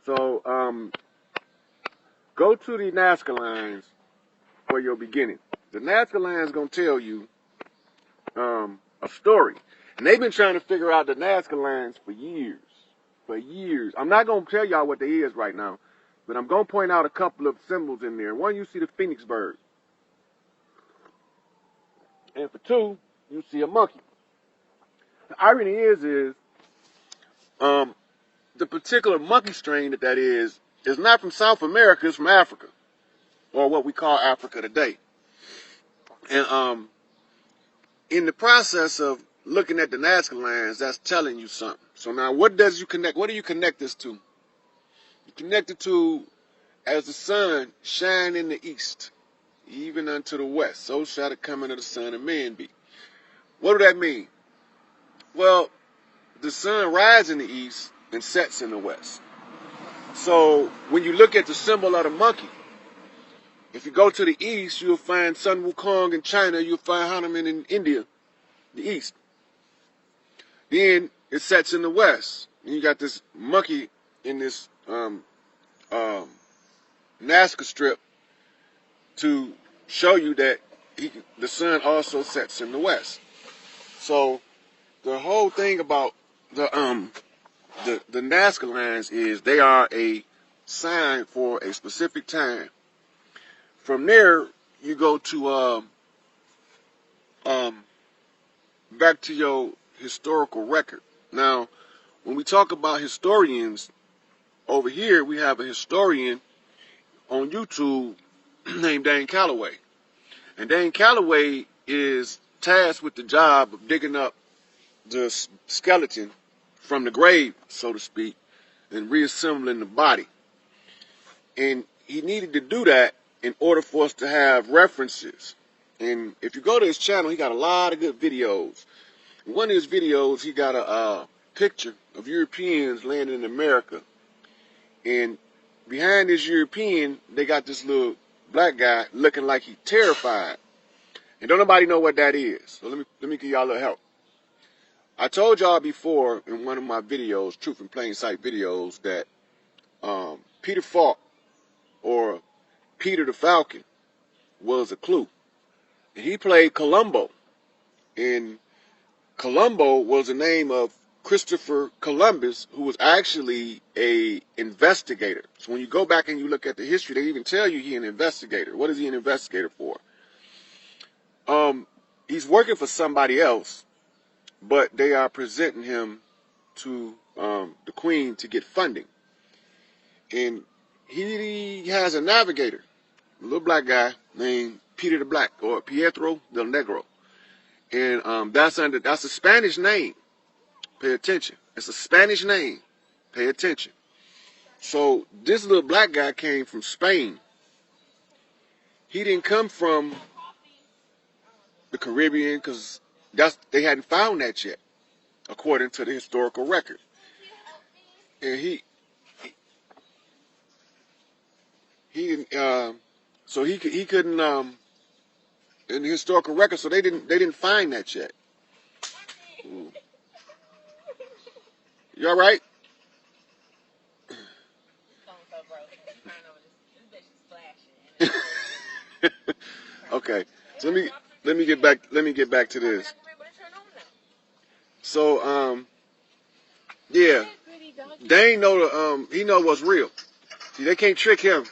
So, go to the Nazca lines for your beginning. The Nazca lines going to tell you a story. And they've been trying to figure out the Nazca lines for years. For years. I'm not going to tell y'all what they is right now, but I'm going to point out a couple of symbols in there. One, you see the phoenix bird. And for two, you see a monkey. The irony is the particular monkey strain that is not from South America, it's from Africa, or what we call Africa today. And in the process of looking at the Nazca lines, that's telling you something. So now, what do you connect this to? You connect it to, as the sun shine in the east, even unto the west, so shall the coming of the Son of Man be. What do that mean? Well, the sun rises in the east and sets in the west. So when you look at the symbol of the monkey, if you go to the east, you'll find Sun Wukong in China, you'll find Hanuman in India, the east. Then it sets in the west. And you got this monkey in this Nazca strip to show you that the sun also sets in the west. So the whole thing about the Nazca lines is they are a sign for a specific time. From there, you go to back to your historical record. Now, when we talk about historians, over here we have a historian on YouTube named Dane Calloway. And Dane Calloway is tasked with the job of digging up the skeleton from the grave, so to speak, and reassembling the body. And he needed to do that in order for us to have references. And if you go to his channel, he got a lot of good videos. In one of his videos, he got a picture of Europeans landing in America. And behind this European, they got this little black guy looking like he's terrified. And don't nobody know what that is. So let me give y'all a little help. I told y'all before in one of my videos, Truth in Plain Sight videos, that Peter Falk, or Peter the Falcon, was a clue. And he played Columbo in Colombo was the name of Christopher Columbus, who was actually a investigator. So when you go back and you look at the history, they even tell you he's an investigator. What is he an investigator for? He's working for somebody else, but they are presenting him to the Queen to get funding. And he has a navigator, a little black guy named Peter the Black, or Pietro del Negro. And that's a Spanish name. Pay attention. It's a Spanish name. Pay attention. So this little black guy came from Spain. He didn't come from the Caribbean, because they hadn't found that yet, according to the historical record. And he couldn't in the historical record, so they didn't find that yet. Ooh. You all right? Okay. So let me get back to this. So yeah, they ain't know he know what's real. See, they can't trick him.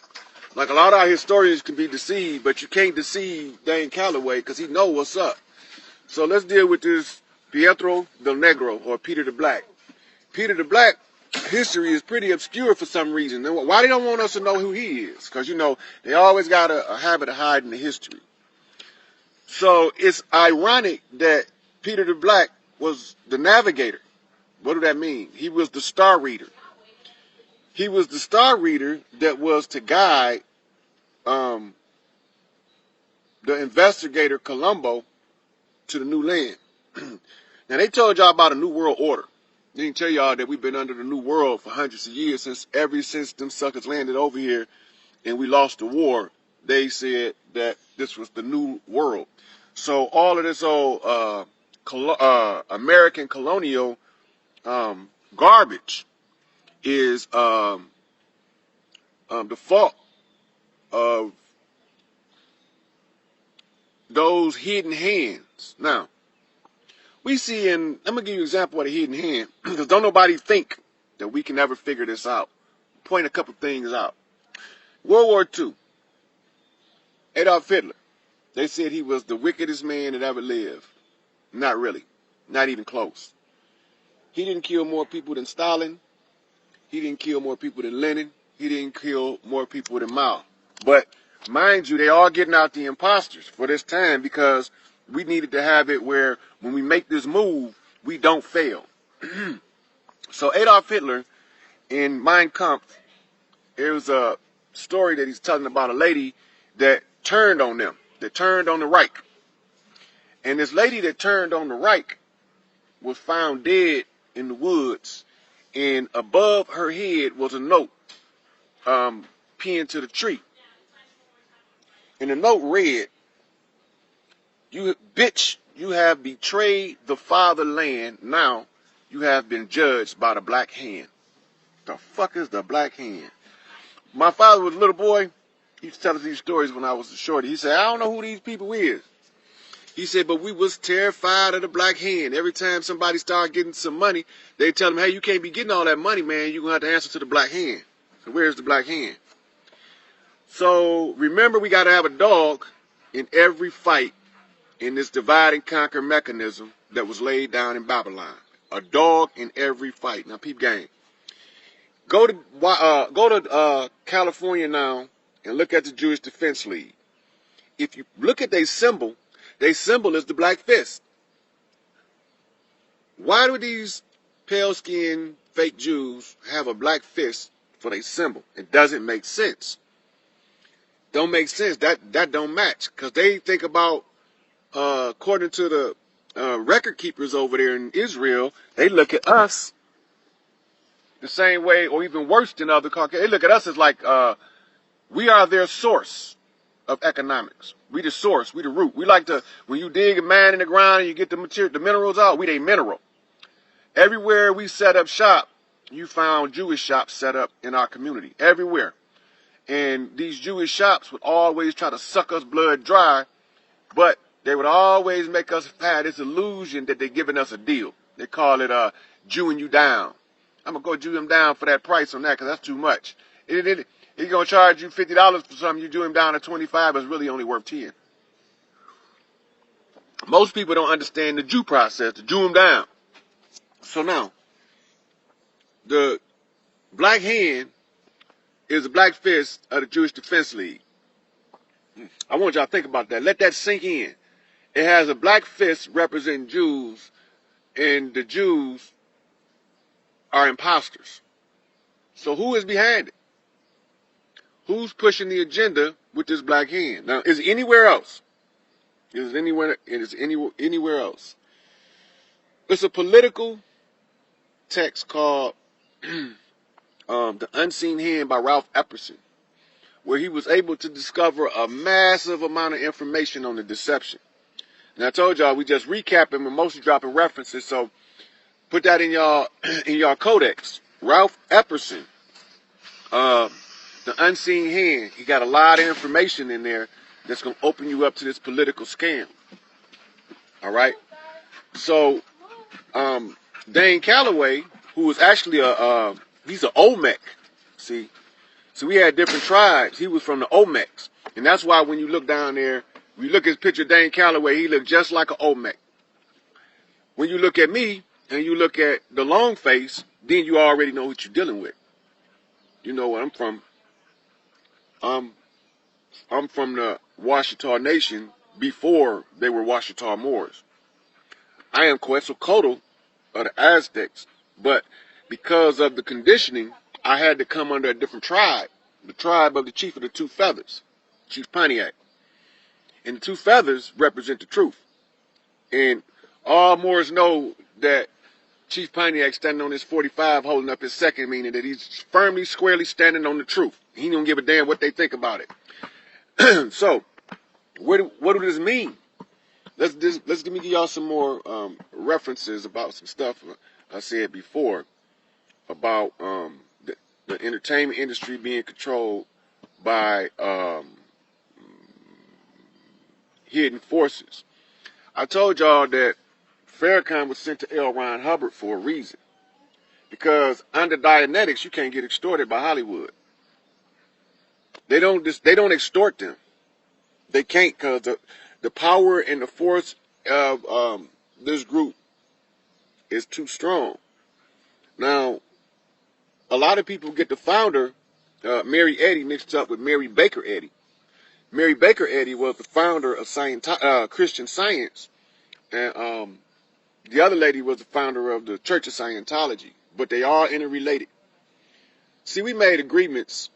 Like a lot of our historians can be deceived, but you can't deceive Dane Calloway because he know what's up. So let's deal with this Pietro del Negro, or Peter the Black. Peter the Black history is pretty obscure for some reason. Why they don't want us to know who he is? Because, you know, they always got a habit of hiding the history. So it's ironic that Peter the Black was the navigator. What do that mean? He was the star reader. He was the star reader that was to guide the investigator Colombo to the new land. Now, they told y'all about a new world order. They didn't tell y'all that we've been under the new world for hundreds of years, since them suckers landed over here and we lost the war. They said that this was the new world. So all of this old American colonial garbage is the fault of those hidden hands. Now, we see I'm going to give you an example of a hidden hand, because don't nobody think that we can ever figure this out. Point a couple things out. World War II, Adolf Hitler, they said he was the wickedest man that ever lived. Not really. Not even close. He didn't kill more people than Stalin. He didn't kill more people than Lenin. He didn't kill more people than Mao. But mind you, they all getting out the imposters for this time, because we needed to have it where when we make this move, we don't fail. So Adolf Hitler in Mein Kampf, there was a story that he's telling about a lady that turned on them, that turned on the Reich. And this lady that turned on the Reich was found dead in the woods, and above her head was a note pinned to the tree. And the note read, "You bitch, you have betrayed the fatherland. Now you have been judged by the black hand." The fuck is the black hand? My father was a little boy. He used to tell us these stories when I was a shorty. He said, "I don't know who these people is." He said, "But we was terrified of the black hand. Every time somebody started getting some money, they tell them, hey, you can't be getting all that money, man. You're going to have to answer to the black hand." So where's the black hand? So remember, we got to have a dog in every fight in this divide and conquer mechanism that was laid down in Babylon. A dog in every fight. Now, peep game. Go to California now and look at the Jewish Defense League. If you look at their symbol is the black fist. Why do these pale-skinned fake Jews have a black fist for their symbol? It doesn't make sense. Don't make sense. That don't match, because they think about, according to the record keepers over there in Israel, they look at us the same way, or even worse than other Caucasians. They look at us as like we are their source of economics. We the source. We the root. We like to, when you dig a mine in the ground and you get the material, the minerals out, we they mineral. Everywhere we set up shop, you found Jewish shops set up in our community. Everywhere. And these Jewish shops would always try to suck us blood dry, but they would always make us have this illusion that they're giving us a deal. They call it Jewing you down. I'm going to go Jew him down for that price on that because that's too much. He's going to charge you $50 for something. You Jew him down to 25, but it's really only worth 10. Most people don't understand the Jew process, to Jew him down. So now, the black hand is the black fist of the Jewish Defense League. I want y'all to think about that. Let that sink in. It has a black fist representing Jews, and the Jews are imposters. So who is behind it? Who's pushing the agenda with this black hand? Now, is it anywhere else? Is it anywhere else? It's a political text called The Unseen Hand by Ralph Epperson, where he was able to discover a massive amount of information on the deception. Now I told y'all we just recapping, we're mostly dropping references, so put that in y'all codex. Ralph Epperson, The Unseen Hand. He got a lot of information in there that's going to open you up to this political scam. All right. So Dane Calloway, who was actually he's an Olmec. See, so we had different tribes. He was from the Olmecs, and that's why when you look down there, when you look at his picture, Dane Calloway, he looked just like an Olmec. When you look at me and you look at the long face, then you already know what you're dealing with. You know where I'm from. I'm from the Washita Nation before they were Washita Moors. I am Quetzalcoatl of the Aztecs, but because of the conditioning, I had to come under a different tribe, the tribe of the Chief of the Two Feathers, Chief Pontiac. And the two feathers represent the truth. And all Moors know that Chief Pontiac standing on his 45 holding up his second, meaning that he's firmly, squarely standing on the truth. He don't give a damn what they think about it. So, what do this mean? Let's give y'all some more references about some stuff I said before about the entertainment industry being controlled by hidden forces. I told y'all that Farrakhan was sent to L. Ron Hubbard for a reason. Because under Dianetics, you can't get extorted by Hollywood. They don't extort them. They can't, because the power and the force of this group is too strong. Now, a lot of people get the founder, Mary Eddy, mixed up with Mary Baker Eddy. Mary Baker Eddy was the founder of Christian Science, and the other lady was the founder of the Church of Scientology, but they are interrelated. See, we made agreements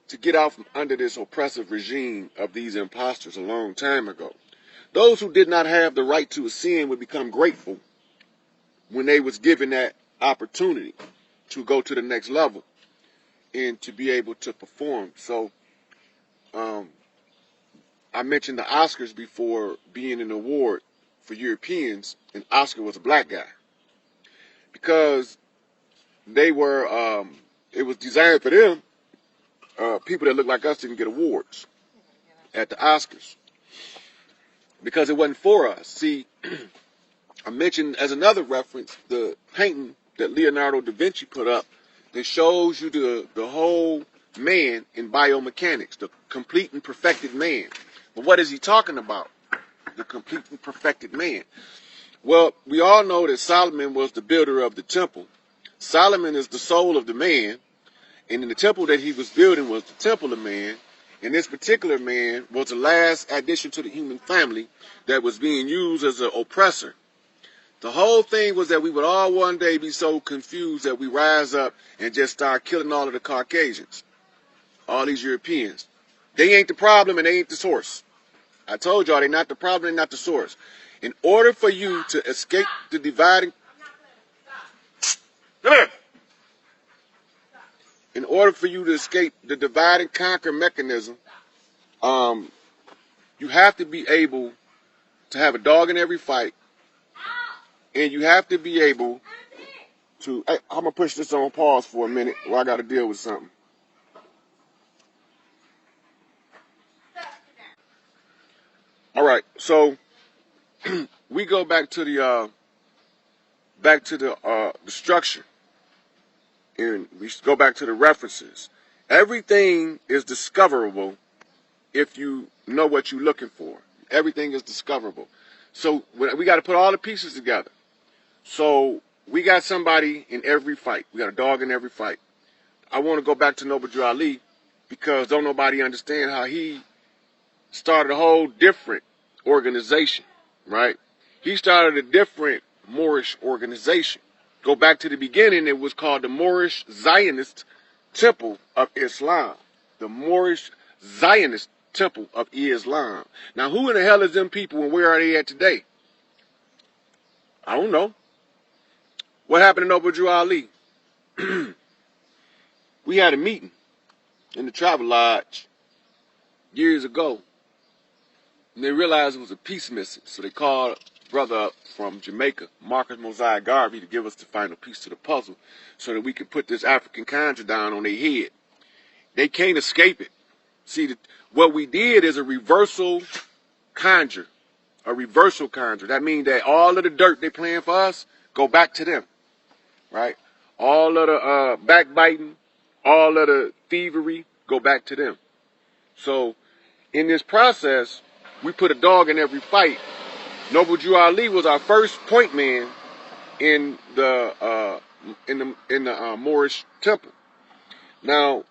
to get out from under this oppressive regime of these imposters a long time ago. Those who did not have the right to ascend would become grateful when they was given that opportunity to go to the next level and to be able to perform. So, I mentioned the Oscars before being an award for Europeans, and Oscar was a black guy. Because they were, it was designed for them. People that look like us didn't get awards at the Oscars. Because it wasn't for us. See, I mentioned as another reference, the painting that Leonardo da Vinci put up that shows you the whole man in biomechanics, the complete and perfected man. But what is he talking about? The complete and perfected man. Well, we all know that Solomon was the builder of the temple. Solomon is the soul of the man, and in the temple that he was building was the temple of man, and this particular man was the last addition to the human family that was being used as an oppressor. The whole thing was that we would all one day be so confused that we rise up and just start killing all of the Caucasians, all these Europeans. They ain't the problem and they ain't the source. I told y'all they're not the problem, they're not the source. In order for you to escape the dividing... In order for you to escape the divide and conquer mechanism, you have to be able to have a dog in every fight, and you have to be able to... Hey, I'm going to push this on pause for a minute while I got to deal with something. All right, so we go back to the structure, and we go back to the references. Everything is discoverable if you know what you're looking for. Everything is discoverable. So we got to put all the pieces together. So we got somebody in every fight. We got a dog in every fight. I want to go back to Noble Drew Ali because don't nobody understand how he started a whole different organization, right? He started a different Moorish organization. Go back to the beginning, it was called the Moorish Zionist Temple of Islam. The Moorish Zionist Temple of Islam. Now, who in the hell is them people and where are they at today? I don't know. What happened to Noble Drew Ali? We had a meeting in the Travel Lodge years ago. And they realized it was a piece missing. So they called a brother up from Jamaica, Marcus Mosiah Garvey, to give us the final piece to the puzzle so that we could put this African conjure down on their head. They can't escape it. See, what we did is a reversal conjure. A reversal conjure. That means that all of the dirt they playing for us go back to them. Right? All of the backbiting, all of the thievery go back to them. So in this process, we put a dog in every fight. Noble Drew Ali was our first point man in the Moorish temple. Now,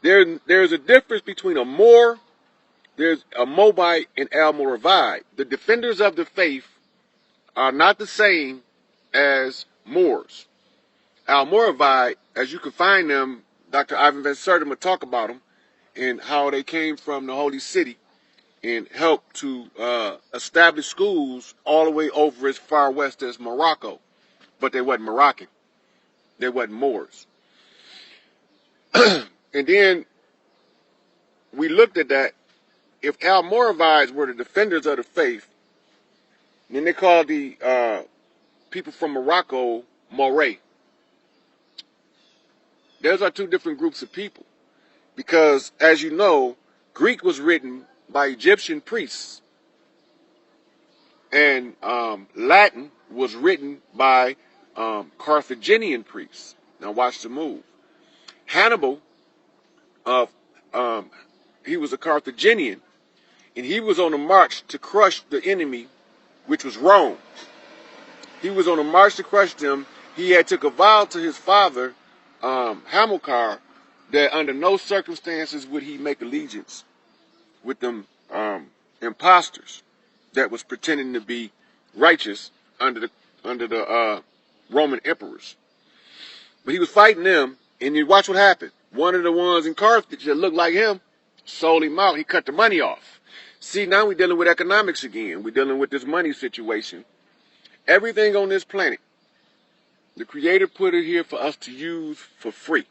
there's a difference between a Moor, there's a Moabite, and Almoravid. The defenders of the faith are not the same as Moors. Almoravid, as you can find them, Dr. Ivan Van Sertima will talk about them and how they came from the Holy City and helped to establish schools all the way over as far west as Morocco. But they wasn't Moroccan. They wasn't Moors. And then we looked at that. If Almoravids were the defenders of the faith, then they called the people from Morocco Moray. Those are two different groups of people. Because, as you know, Greek was written by Egyptian priests. And Latin was written by Carthaginian priests. Now watch the move. Hannibal, he was a Carthaginian, and he was on a march to crush the enemy, which was Rome. He was on a march to crush them. He had took a vow to his father, Hamilcar, that under no circumstances would he make allegiance with them imposters that was pretending to be righteous under the Roman emperors. But he was fighting them, and you watch what happened. One of the ones in Carthage that looked like him sold him out. He cut the money off. See, now we're dealing with economics again. We're dealing with this money situation. Everything on this planet, the Creator put it here for us to use for free.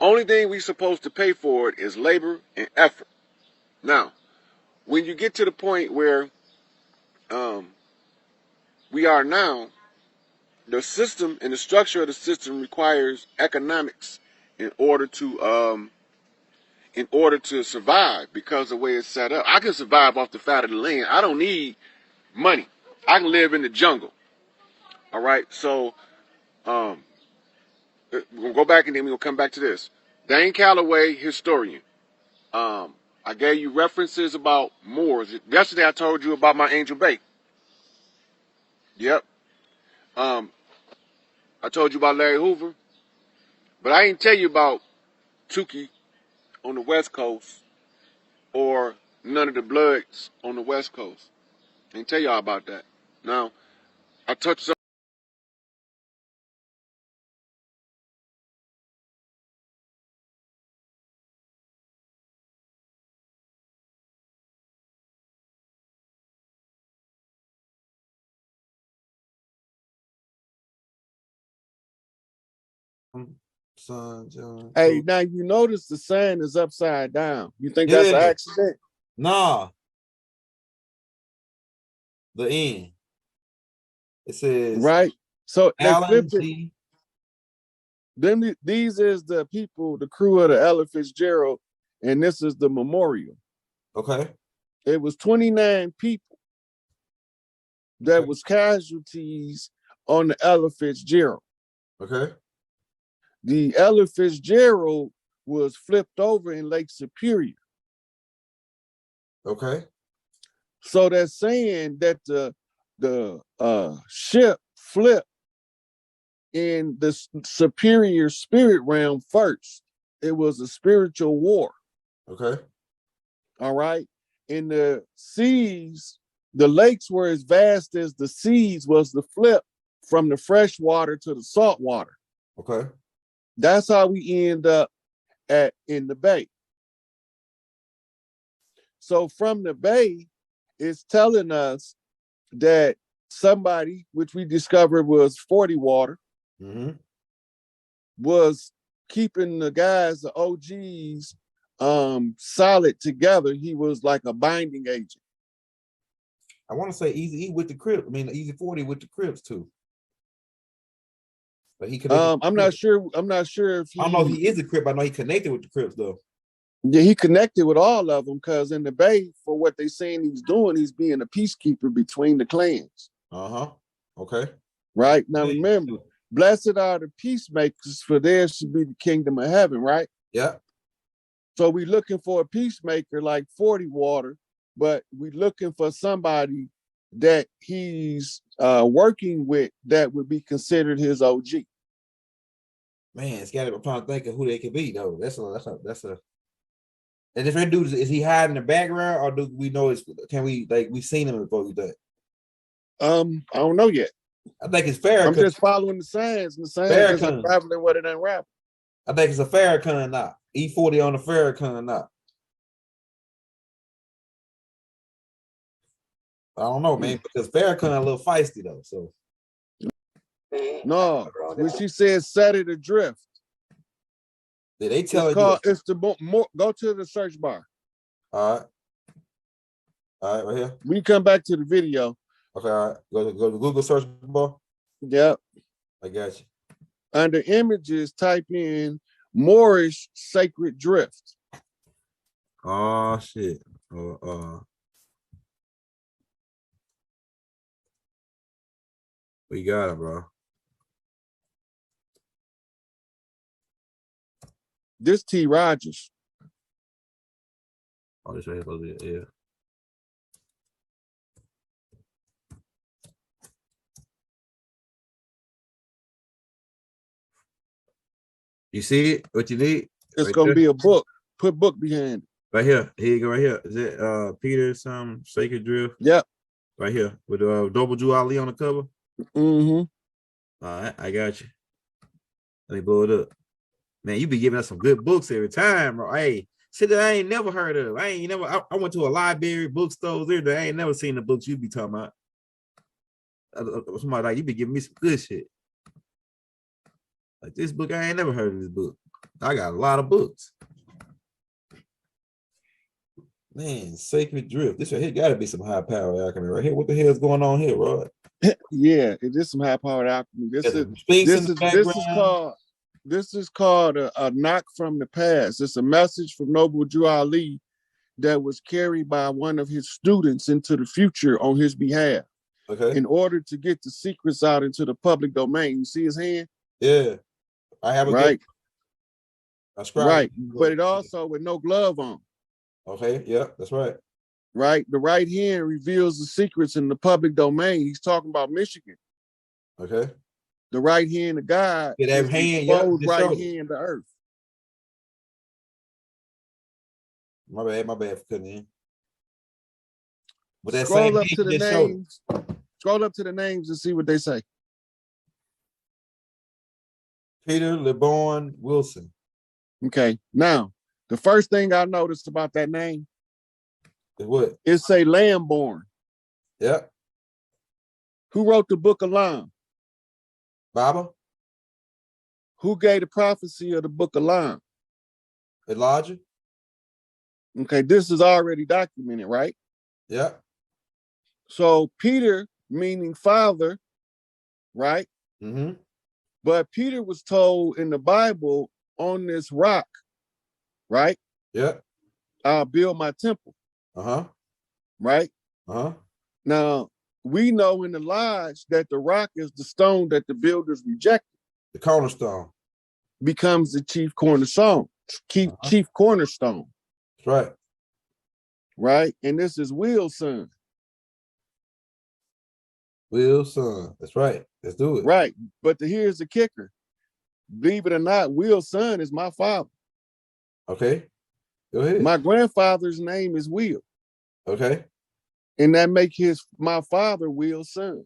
Only thing we're supposed to pay for it is labor and effort. Now, when you get to the point where we are now, the system and the structure of the system requires economics in order to survive, because of the way it's set up. I can survive off the fat of the land. I don't need money. I can live in the jungle. All right. So we're gonna go back and then we're gonna come back to this. Dane Calloway, historian. I gave you references about Moors. Yesterday I told you about my Angel Bay. Yep. I told you about Larry Hoover, but I didn't tell you about Tukey on the West Coast or none of the Bloods on the West Coast. I didn't tell y'all about that. Now, I touched Son, John. Hey, now you notice the sign is upside down. You think that's an Yeah. accident? Nah. The end. It says Right. So they Alan flipped it. G. Then these is the people, the crew of the Ella Fitzgerald, and this is the memorial. Okay. It was 29 people that was casualties on the Ella Fitzgerald. Okay. The Ella Fitzgerald was flipped over in Lake Superior. Okay. So that's saying that the ship flipped in the superior spirit realm first. It was a spiritual war. Okay. All right. In the seas, the lakes were as vast as the seas was the flip from the fresh water to the salt water. Okay. That's how we end up in the bay. So from the bay, it's telling us that somebody, which we discovered was 40 water, was keeping the guys, the OGs, solid together. He was like a binding agent. I want to say Easy E with the Crips. I mean, Easy 40 with the Crips too. But he connected. I'm not sure. I'm not sure if he. I don't know if he is a Crip. I know he connected with the Crips though. Yeah, he connected with all of them because in the bay, for what they saying he's doing, he's being a peacekeeper between the clans. Okay. Right now, remember, blessed are the peacemakers, for theirs should be the kingdom of heaven. Right. Yeah. So we're looking for a peacemaker like 40 water, but we're looking for somebody that he's working with that would be considered his OG. Man, it's got to. I'm trying to think of who they could be though. That's a. And this red dude, is he hiding in the background, or do we know it's? Can we we seen him before we do it? I don't know yet. I think it's Farrakhan. I'm just following the signs, and the signs is unraveling what it unraveled. I think it's a Farrakhan now. E40 on the Farrakhan now. I don't know, man, because Farrakhan a little feisty though. So no, when she says set it adrift. Did they tell you? It's the more. Go to the search bar. All right, right here. We come back to the video. Okay, all right. Go to Google search bar. Yep. I got you. Under images, type in Moorish sacred drift. Oh shit. We got it, bro. This T. Rogers. Oh, this right here, supposed to be, yeah. You see it? What you need? It's right gonna there? be a book. Put book behind it. Right here. Here you go. Right here. Is it Peter some Sacred Drift? Yep. Right here with Double Jew Ali on the cover. Mm-hmm. All right, I got you. Let me blow it up. Man, you be giving us some good books every time, bro. Hey, shit that I ain't never heard of. I went to a library, bookstores there. I ain't never seen the books you be talking about. Somebody like you be giving me some good shit. Like this book, I ain't never heard of this book. I got a lot of books. Man, Sacred Drift. This right here got to be some high power alchemy right here. What the hell is going on here, Rod? Yeah, it is some high powered alchemy. This is called a knock from the past. It's a message from Noble Drew Ali that was carried by one of his students into the future on his behalf. Okay. In order to get the secrets out into the public domain. You see his hand? Yeah. I have a right. Right. But it also also with no glove on. Okay, yeah, that's right. Right. The right hand reveals the secrets in the public domain. He's talking about Michigan. Okay. The right hand of God. Yeah, that hand, yeah. Right hand of earth. My bad for cutting in. But that scroll up to the names. Scroll up to the names and see what they say. Peter LeBron Wilson. Okay. Now, the first thing I noticed about that name is what? It say Lamborn. Yeah. Who wrote the book of Lam? Baba. Who gave the prophecy of the book of Lam? Elijah. Okay, this is already documented, right? Yeah. So Peter, meaning father, right? Mm-hmm. But Peter was told in the Bible, on this rock, right? Yeah. I'll build my temple. Uh-huh. Right? Uh-huh. Now, we know in the lodge that the rock is the stone that the builders rejected. The cornerstone. Becomes the chief cornerstone. Chief cornerstone. That's right. Right? And this is Will's son. Will's son. That's right. Let's do it. Right. But here's the kicker. Believe it or not, Will's son is my father. Okay. Go ahead. My grandfather's name is Will. Okay. And that make my father Will's son.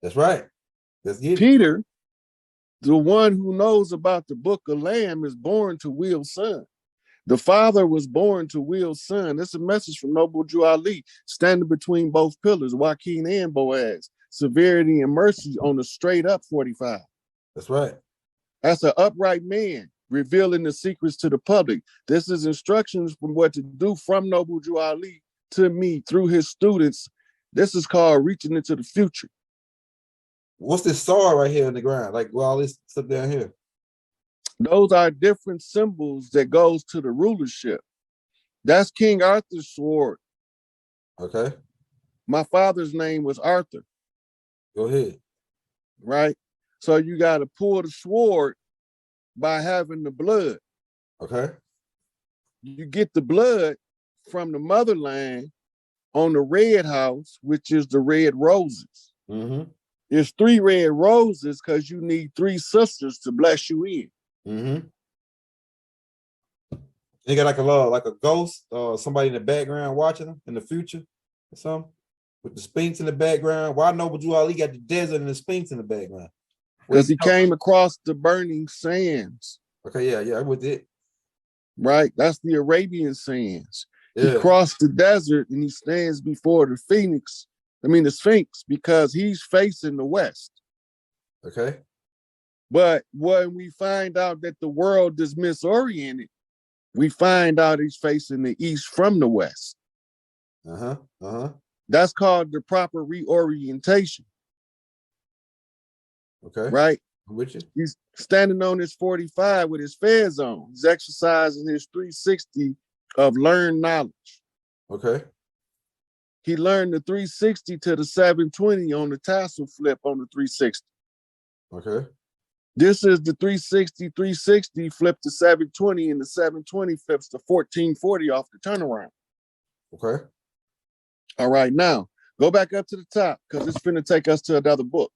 That's right. Let's get it. Peter, the one who knows about the book of Lamb, is born to Will's son. The father was born to Will's son. This is a message from Noble Drew Ali, standing between both pillars, Joaquin and Boaz. Severity and mercy on the straight up 45. That's right. That's an upright man revealing the secrets to the public. This is instructions from what to do from Noble Drew Ali to me through his students. This is called reaching into the future. What's this sword right here in the ground? Like, well, all this stuff down here. Those are different symbols that goes to the rulership. That's King Arthur's sword. Okay. My father's name was Arthur. Go ahead. Right? So you got to pull the sword by having the blood. Okay. You get the blood from the motherland on the red house, which is the red roses. Mm-hmm. There's 3 red roses because you need 3 sisters to bless you in. Mm-hmm. They got like a ghost or somebody in the background watching them in the future or something with the Sphinx in the background. Why Noble Drew Ali got the desert and the Sphinx in the background? Because he came across the burning sands. Okay, yeah, with it. Right? That's the Arabian sands. Yeah. He crossed the desert and he stands before the Sphinx, because he's facing the west. Okay. But when we find out that the world is misoriented, we find out he's facing the east from the west. That's called the proper reorientation. Okay. Right? I'm with you. He's standing on his 45 with his fez on. He's exercising his 360 of learned knowledge. Okay. He learned the 360 to the 720 on the tassel flip on the 360. Okay. This is the 360 flip to 720, and the 720 flips to 1440 off the turnaround. Okay. All right, now go back up to the top because it's finna take us to another book.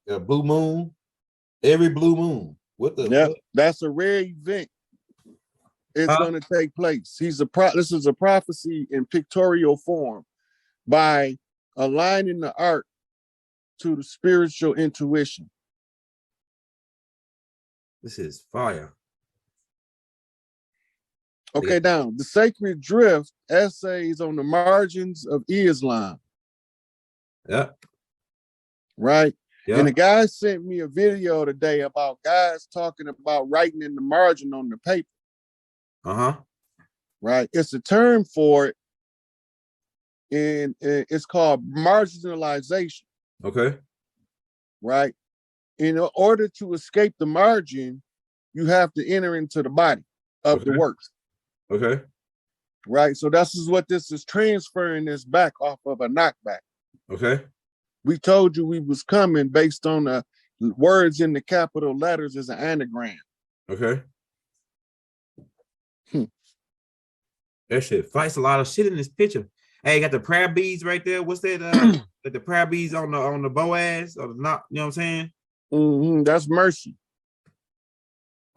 Yeah, blue moon. Every blue moon. What the? Yeah, fuck? that's a rare event. It's going to take place. This is a prophecy in pictorial form by aligning the art to the spiritual intuition. This is fire. Okay, now the Sacred Drift essays on the margins of Islam. Yeah. Right. Yeah. And the guy sent me a video today about guys talking about writing in the margin on the paper. Right. It's a term for it. And it's called marginalization. Okay. Right. In order to escape the margin, you have to enter into the body of the work. Okay. Right. So this is what this is transferring this back off of a knockback. Okay. We told you we was coming based on the words in the capital letters as an anagram. Okay. That shit fights a lot of shit in this picture. Hey, got the prayer beads right there. What's that? The prayer beads on the Boaz or the not? You know what I'm saying? That's mercy.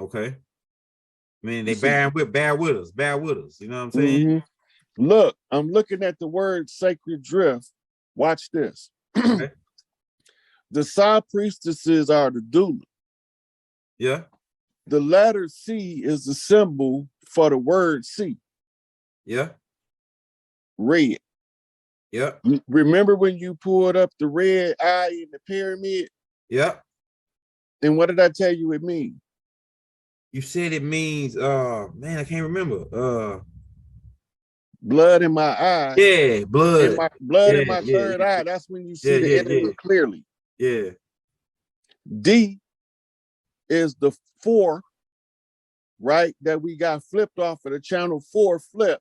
Okay. I mean, they bear with us. You know what I'm saying? Look, I'm looking at the word sacred drift. Watch this. Okay. The Sa priestesses are the doula. Yeah. The letter C is the symbol for the word C. Yeah. Red. Yeah. Remember when you pulled up the red eye in the pyramid? Yeah. And what did I tell you it means? You said it means, man, I can't remember. Blood in my eye. Yeah, blood. In my third eye. That's when you see the enemy clearly. Yeah. D is the 4, right? That we got flipped off of the channel 4 flip.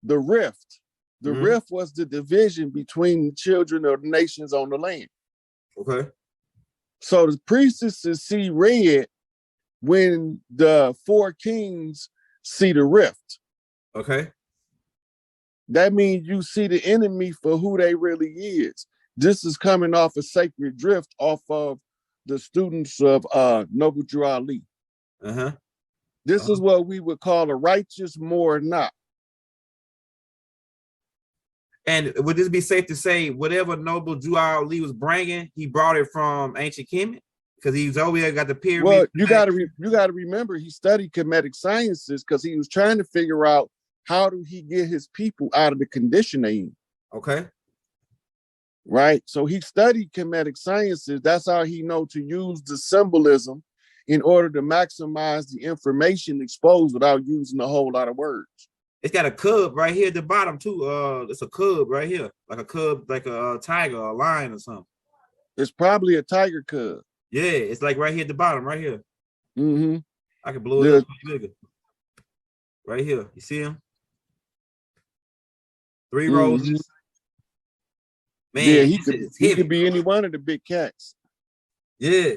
the rift. The rift was the division between the children of the nations on the land. Okay. So the priestesses see red when the four kings see the rift. Okay. That means you see the enemy for who they really is. This is coming off a sacred drift off of the students of Noble Drew Ali. This is what we would call a righteous more not. And would this be safe to say whatever Noble Drew Ali was bringing, he brought it from ancient Kemet? Because he was over here, got the pyramid. Well, you got to remember he studied Kemetic sciences because he was trying to figure out how do he get his people out of the condition they in. Okay. Right. So he studied Kemetic sciences. That's how he know to use the symbolism in order to maximize the information exposed without using a whole lot of words. It's got a cub right here at the bottom too. It's a cub right here, like a cub, like a tiger, a lion or something. It's probably a tiger cub. Yeah, it's like right here at the bottom, right here. I can blow it up bigger. Right here, you see him? 3 roses. Man, yeah, he could be any one of the big cats. Yeah.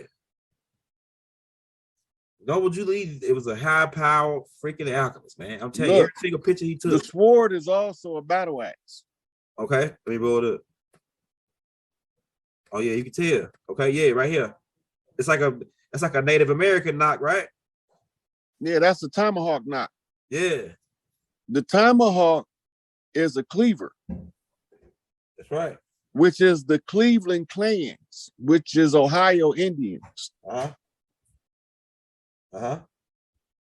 Noble Julie, it was a high-powered freaking alchemist, man. I'm telling you, every single picture he took. The sword is also a battle axe. Okay, let me roll it up. Oh yeah, you can tell. Okay, yeah, right here. It's like a Native American knock, right? Yeah, that's a tomahawk knock. Yeah. The tomahawk is a cleaver. That's right. Which is the Cleveland clans, which is Ohio Indians.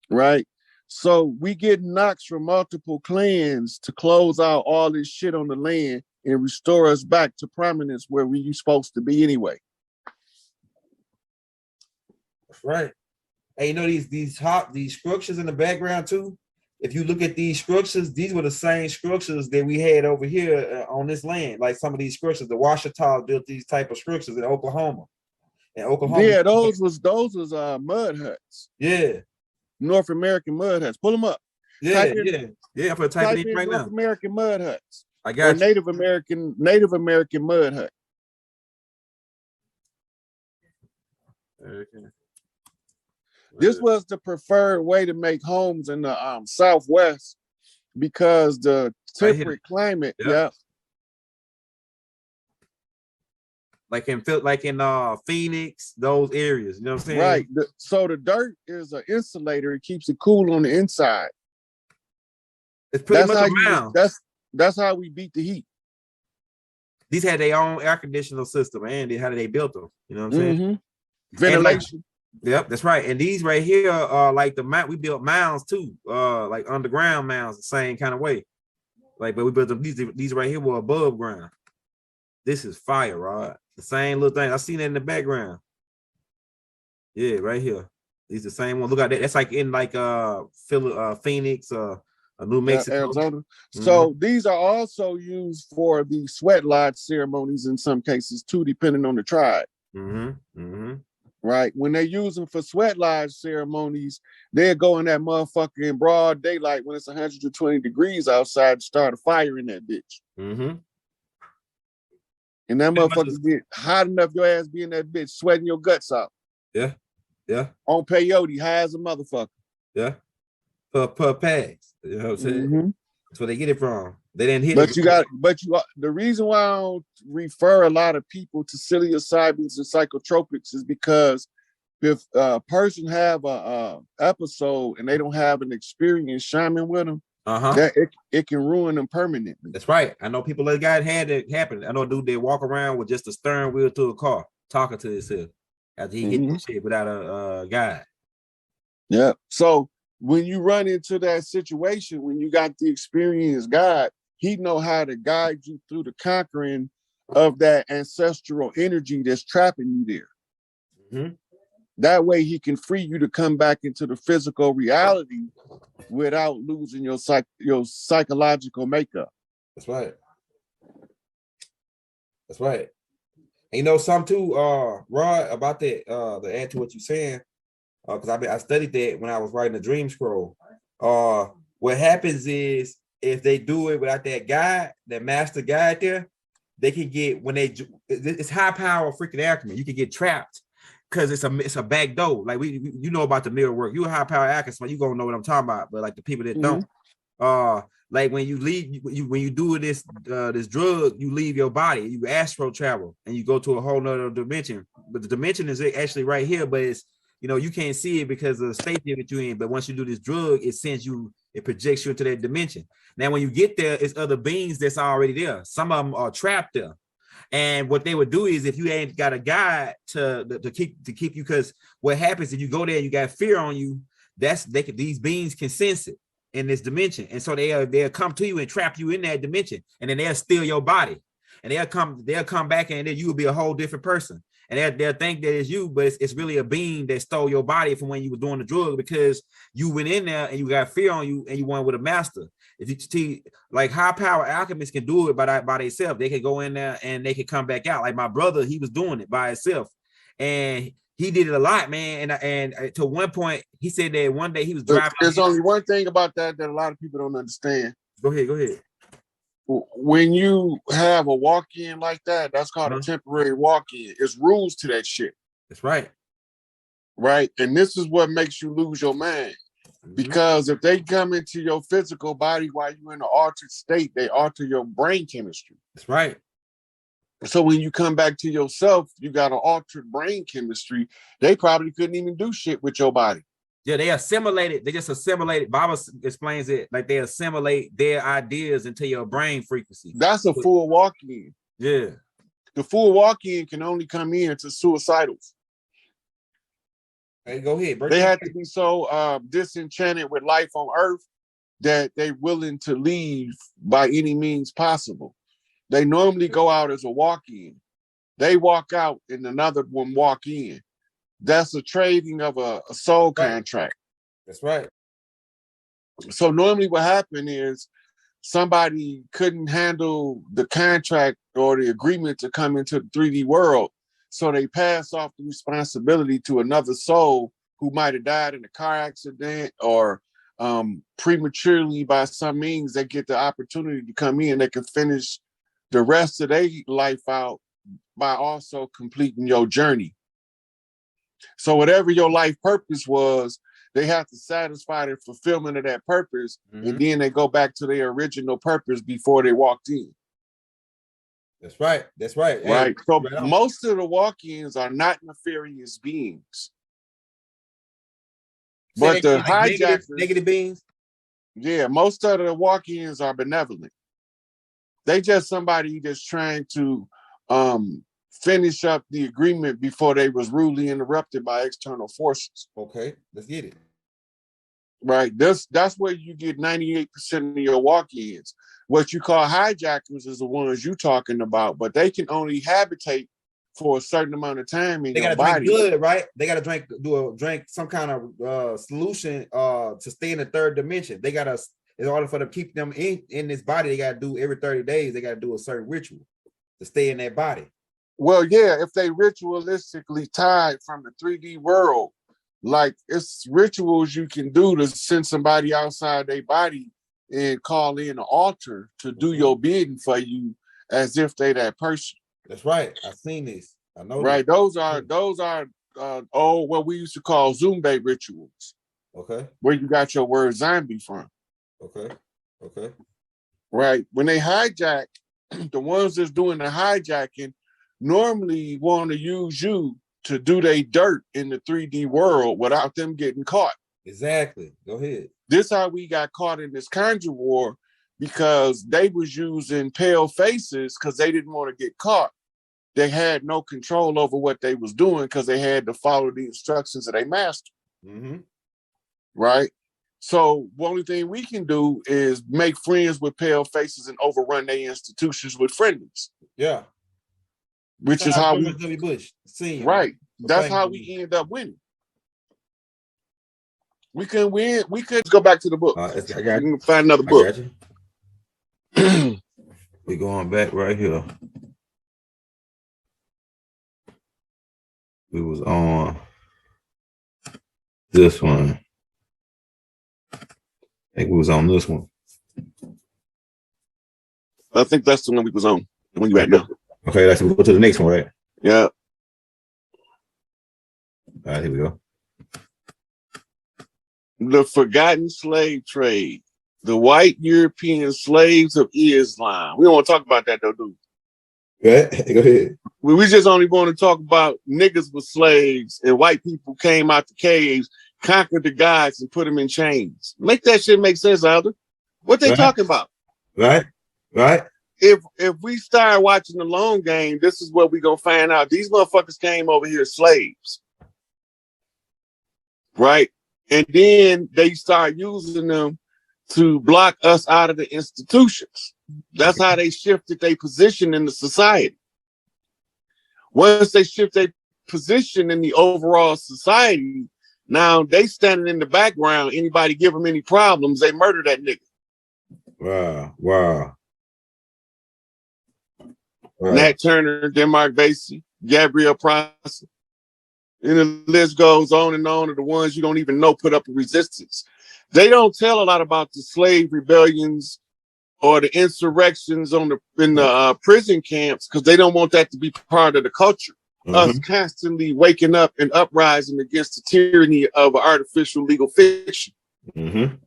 Right. So we get knocks from multiple clans to close out all this shit on the land and restore us back to prominence where we supposed to be anyway. That's right. Hey, you know these structures in the background too. If you look at these structures, these were the same structures that we had over here on this land. Like some of these structures, the Washita built these type of structures in Oklahoma. Yeah, those was mud huts. Yeah. North American mud huts. Pull them up. Yeah, I'm gonna type it in right now. North American mud huts. I got you. Native American mud hut. Okay. This was the preferred way to make homes in the Southwest because the temperate climate. Yeah. Like in Phoenix, those areas, you know what I'm saying? Right. So the dirt is an insulator. It keeps it cool on the inside. It's pretty much a mound. That's how we beat the heat. These had their own air conditioning system, and how they built them. You know what I'm saying? Ventilation. Yep, that's right. And these right here are like the mount. We built mounds too, like underground mounds, the same kind of way. Like, but we built them. These right here were above ground. This is fire, Rod. The same little thing. I seen that in the background. Yeah, right here. These the same one. Look at that. That's like in like Phoenix, New Mexico, Arizona. So these are also used for the sweat lodge ceremonies in some cases too, depending on the tribe. Right. When they use them for sweat lodge ceremonies, they'll go in that motherfucker in broad daylight when it's 120 degrees outside and start a fire in that bitch. And that motherfucker get hot enough, your ass be in that bitch sweating your guts out. Yeah. On peyote, high as a motherfucker. Yeah. Per pass. You know what I'm saying? That's where they get it from. They didn't hit the reason why I don't refer a lot of people to psilocybins and psychotropics is because if a person have a episode and they don't have an experienced shaman with them, that it can ruin them permanently. That's right. I know people that had it happen. I know a dude they walk around with just a steering wheel to a car, talking to himself after he hit this shit without a guide. Yeah. So when you run into that situation, when you got the experienced guide, he know how to guide you through the conquering of that ancestral energy that's trapping you there. That way he can free you to come back into the physical reality without losing your psychological makeup. That's right. That's right. And you know something too, Rod, about that, to add to what you're saying, because I studied that when I was writing the dream scroll. What happens is if they do it without that guide, that master guide there, they can get it's high power freaking alchemy. You can get trapped because it's a back door. Like you know about the mirror work. You a high power alchemist, you gonna know what I'm talking about. But like the people that don't, like when you leave, when you do this drug, you leave your body, you astral travel, and you go to a whole nother dimension. But the dimension is actually right here, but it's, you can't see it because of the state that you're in. But once you do this drug, it projects you into that dimension. Now, when you get there, it's other beings that's already there. Some of them are trapped there. And what they would do is, if you ain't got a guide to keep you, because what happens if you go there and you got fear on you, these beings can sense it in this dimension, and so they'll come to you and trap you in that dimension, and then they'll steal your body, and they'll come back, and then you will be a whole different person, and they'll think that it's you, but it's really a being that stole your body from when you were doing the drug, because you went in there and you got fear on you and you went with a master. If you see, like, high power alchemists can do it by themselves. They can go in there and they can come back out. Like my brother, he was doing it by himself, and he did it a lot, man. And to one point, he said that one day he was driving. There's only one thing about that a lot of people don't understand. Go ahead. When you have a walk-in like that, that's called a temporary walk-in. It's rules to that shit. That's right. Right? And this is what makes you lose your mind. Because if they come into your physical body while you're in an altered state, they alter your brain chemistry. That's right. So when you come back to yourself, you got an altered brain chemistry. They probably couldn't even do shit with your body. Yeah, they assimilate it. They just assimilate it. Baba explains it like they assimilate their ideas into your brain frequency. That's a full walk-in. Yeah. The full walk-in can only come in to suicidals. Hey, go ahead. They had to be so disenchanted with life on Earth that they're willing to leave by any means possible. They normally go out as a walk-in. They walk out and another one walk in. That's a trading of a soul contract. That's right. So normally what happened is somebody couldn't handle the contract or the agreement to come into the 3D world. So they pass off the responsibility to another soul who might have died in a car accident or prematurely by some means. They get the opportunity to come in. They can finish the rest of their life out by also completing your journey. So whatever your life purpose was, they have to satisfy the fulfillment of that purpose, and then they go back to their original purpose before they walked in. That's right. That's right. Right. So most of the walk-ins are not nefarious beings. But the hijackers, negative beings. Yeah, most of the walk-ins are benevolent. They just somebody that's trying to finish up the agreement before they was rudely interrupted by external forces. Okay, let's get it. Right. That's where you get 98% of your walk-ins. What you call hijackers is the ones you talking about, but they can only habitate for a certain amount of time in your body. Drink blood, right? They gotta drink some kind of solution to stay in the third dimension. They gotta, in order for them to keep them in this body, they gotta do every 30 days, they gotta do a certain ritual to stay in that body. Well, yeah, if they ritualistically tied from the 3D world, like it's rituals you can do to send somebody outside their body and call in an altar to do your bidding for you as if they that person. That's right. I've seen this. I know. Right. Those are what we used to call Zumbe rituals. Okay. Where you got your word zombie from. Okay. Okay. Right. When they hijack, the ones that's doing the hijacking normally want to use you to do their dirt in the 3D world without them getting caught. Exactly. Go ahead. This how we got caught in this conjure war, because they was using pale faces because they didn't want to get caught. They had no control over what they was doing because they had to follow the instructions of their master. Right? So the only thing we can do is make friends with pale faces and overrun their institutions with friendlies. Yeah. Which is how we Bush. Right. That's how we end up winning. We couldn't win. We could go back to the book. I got you. Find another book. I got you. We're going back right here. We was on this one. I think we was on this one. I think that's the one we was on. The one you at now. Okay, let's go to the next one, right? Yeah. All right, here we go. The forgotten slave trade. The white European slaves of Islam. We don't want to talk about that though, dude. Go ahead. We just only want to talk about niggas with slaves and white people came out the caves, conquered the gods, and put them in chains. Make that shit make sense, Alder. What they talking about? Right. If we start watching the long game, this is what we gonna find out. These motherfuckers came over here slaves. Right? And then they start using them to block us out of the institutions. That's how they shifted their position in the society. Once they shift their position in the overall society, now they standing in the background. Anybody give them any problems, they murder that nigga. Wow. Nat Turner, Denmark Basie, Gabriel Prosser. And the list goes on and on of the ones you don't even know put up a resistance. They don't tell a lot about the slave rebellions or the insurrections in the prison camps because they don't want that to be part of the culture. Us constantly waking up and uprising against the tyranny of artificial legal fiction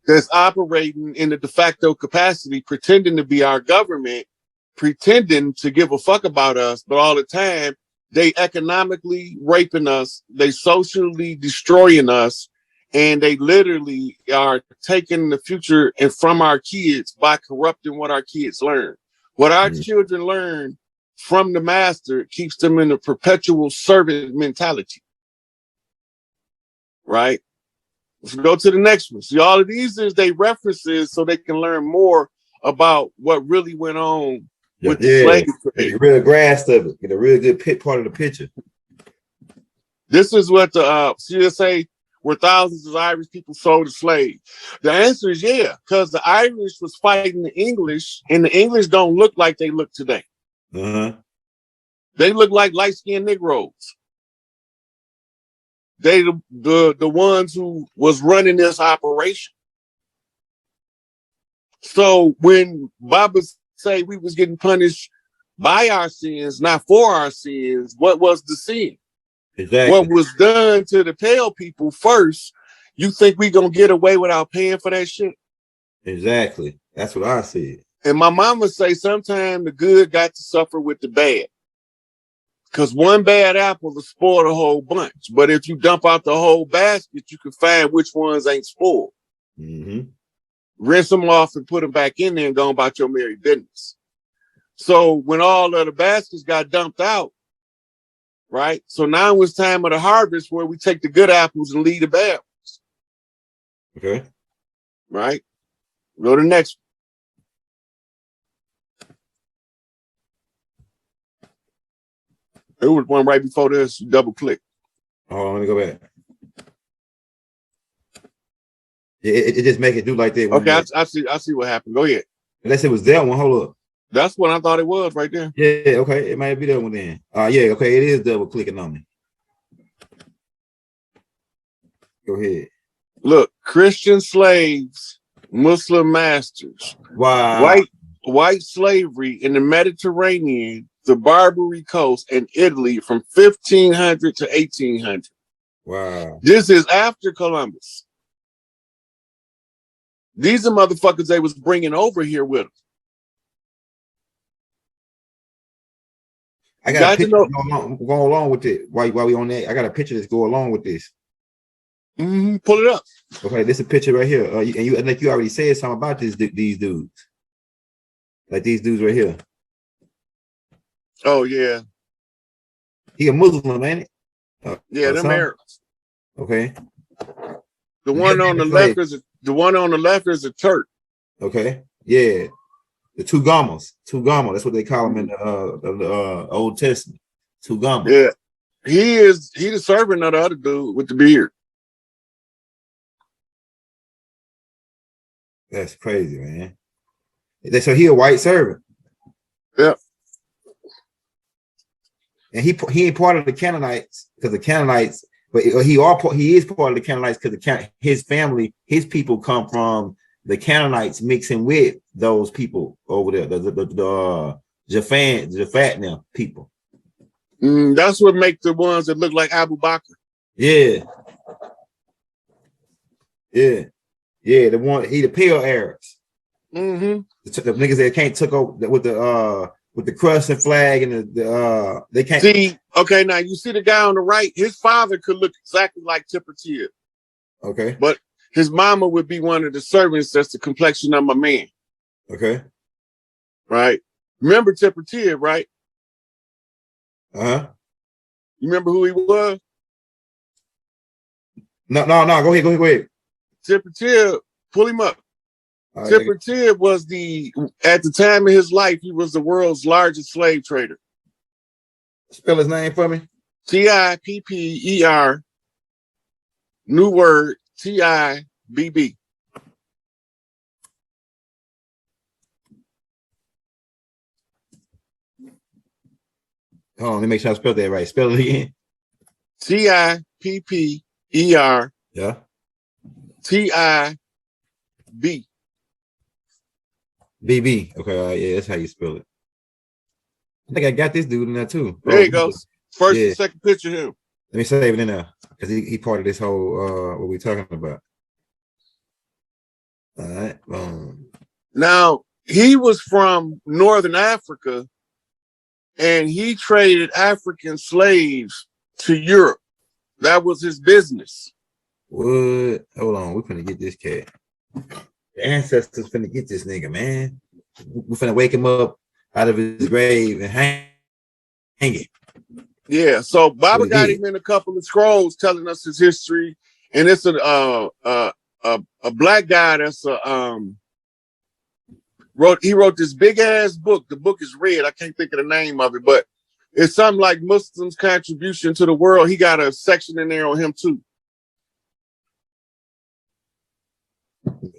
that's operating in a de facto capacity, pretending to be our government, pretending to give a fuck about us, but all the time they economically raping us, they socially destroying us, and they literally are taking the future and from our kids by corrupting what our kids learn. What our children learn from the master keeps them in a perpetual servant mentality. Right? Let's go to the next one. See, all of these is they references so they can learn more about what really went on with the slave trade. Get a real grasp of it. Get a real good part of the picture. This is what the CSA where thousands of Irish people sold as slaves. The answer is yeah, because the Irish was fighting the English, and the English don't look like they look today. They look like light-skinned Negroes. They the ones who was running this operation. So when Baba say we was getting punished by our sins, not for our sins, what was the sin? Exactly. What was done to the pale people first, you think we gonna get away without paying for that shit? Exactly. That's what I said. And my mama say sometimes the good got to suffer with the bad. Because one bad apple will spoil the whole bunch. But if you dump out the whole basket, you can find which ones ain't spoiled. Rinse them off and put them back in there and go about your merry business. So when all of the baskets got dumped out, right? So now it's time of the harvest where we take the good apples and leave the bad ones. Okay. Right? Go to the next one. There was one right before this. You double click. Hold on, let me go back. It just make it do like that. Okay, I see what happened. Go ahead. Unless it was that one. Hold up. That's what I thought it was right there. Yeah, okay. It might be that one then. Yeah, okay. It is double clicking on me. Go ahead. Look, Christian slaves, Muslim masters. Wow. White slavery in the Mediterranean, the Barbary Coast, and Italy from 1500 to 1800. Wow. This is after Columbus. These are motherfuckers they was bringing over here with them. I got a picture go along with it. While we on that, I got a picture that's go along with this. Pull it up. Okay, this is a picture right here. And you like you already said something about these dudes. Like these dudes right here. Oh yeah. He a Muslim, ain't it? Yeah, them Arabs. Okay. The one on the left is a Turk. Okay. Yeah. The two Gammas. That's what they call them in the Old Testament. Two Gammas. Yeah. He the servant of the other dude with the beard. That's crazy, man. So he a white servant. Yeah. And he ain't part of the Canaanites because the Canaanites, but he is part of the Canaanites because his family, his people come from the Canaanites mixing with those people over there, the Jafat now people. That's what make the ones that look like Abu Bakr. Yeah. Yeah. Yeah, the one he the pale Arabs. Mm-hmm. The niggas that can't took over with the crescent flag and they can't see. Okay, now you see the guy on the right. His father could look exactly like Tipper Tier. Okay, but his mama would be one of the servants that's the complexion of my man. Okay, right. Remember Tipper Tier, right? You remember who he was? No. Go ahead. Tipper Tier, pull him up. Right, Tipper Tier was at the time of his life, he was the world's largest slave trader. Spell his name for me. Tipper, new word, Tibb. Hold on, let me make sure I spelled that right. Spell it again. Tipper. Yeah. Tib. BB. Okay, all right, yeah, that's how you spell it. I think I got this dude in there too. There you go. First and second picture of him. Let me save it in there because he part of this whole what we talking about. All right. Now he was from Northern Africa, and he traded African slaves to Europe. That was his business. What? Hold on, we're finna get this cat. The ancestors finna get this nigga, man. We're finna wake him up out of his grave and hang it. Yeah, so Baba got him in a couple of scrolls telling us his history, and it's a black guy that's wrote this big ass book. The book is red. I can't think of the name of it, but it's something like Muslims' contribution to the world. He got a section in there on him too.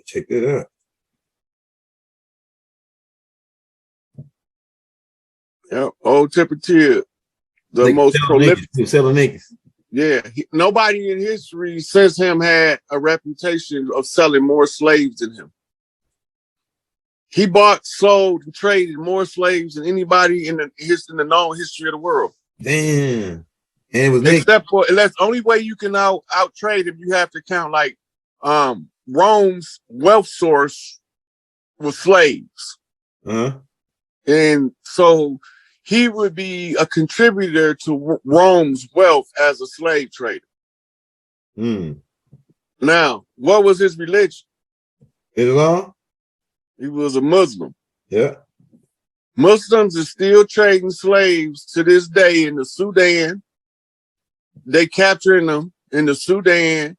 Check that out. Yeah, old Tipper Tier, the most prolific. Selling niggas. Yeah, nobody in history since him had a reputation of selling more slaves than him. He bought, sold, and traded more slaves than anybody in the known history of the world. Damn. And it was except for that's the only way you can out trade if you have to count like Rome's wealth source was slaves. And so he would be a contributor to Rome's wealth as a slave trader. Now, what was his religion? Islam? He was a Muslim. Yeah. Muslims are still trading slaves to this day in the Sudan. They capturing them in the Sudan,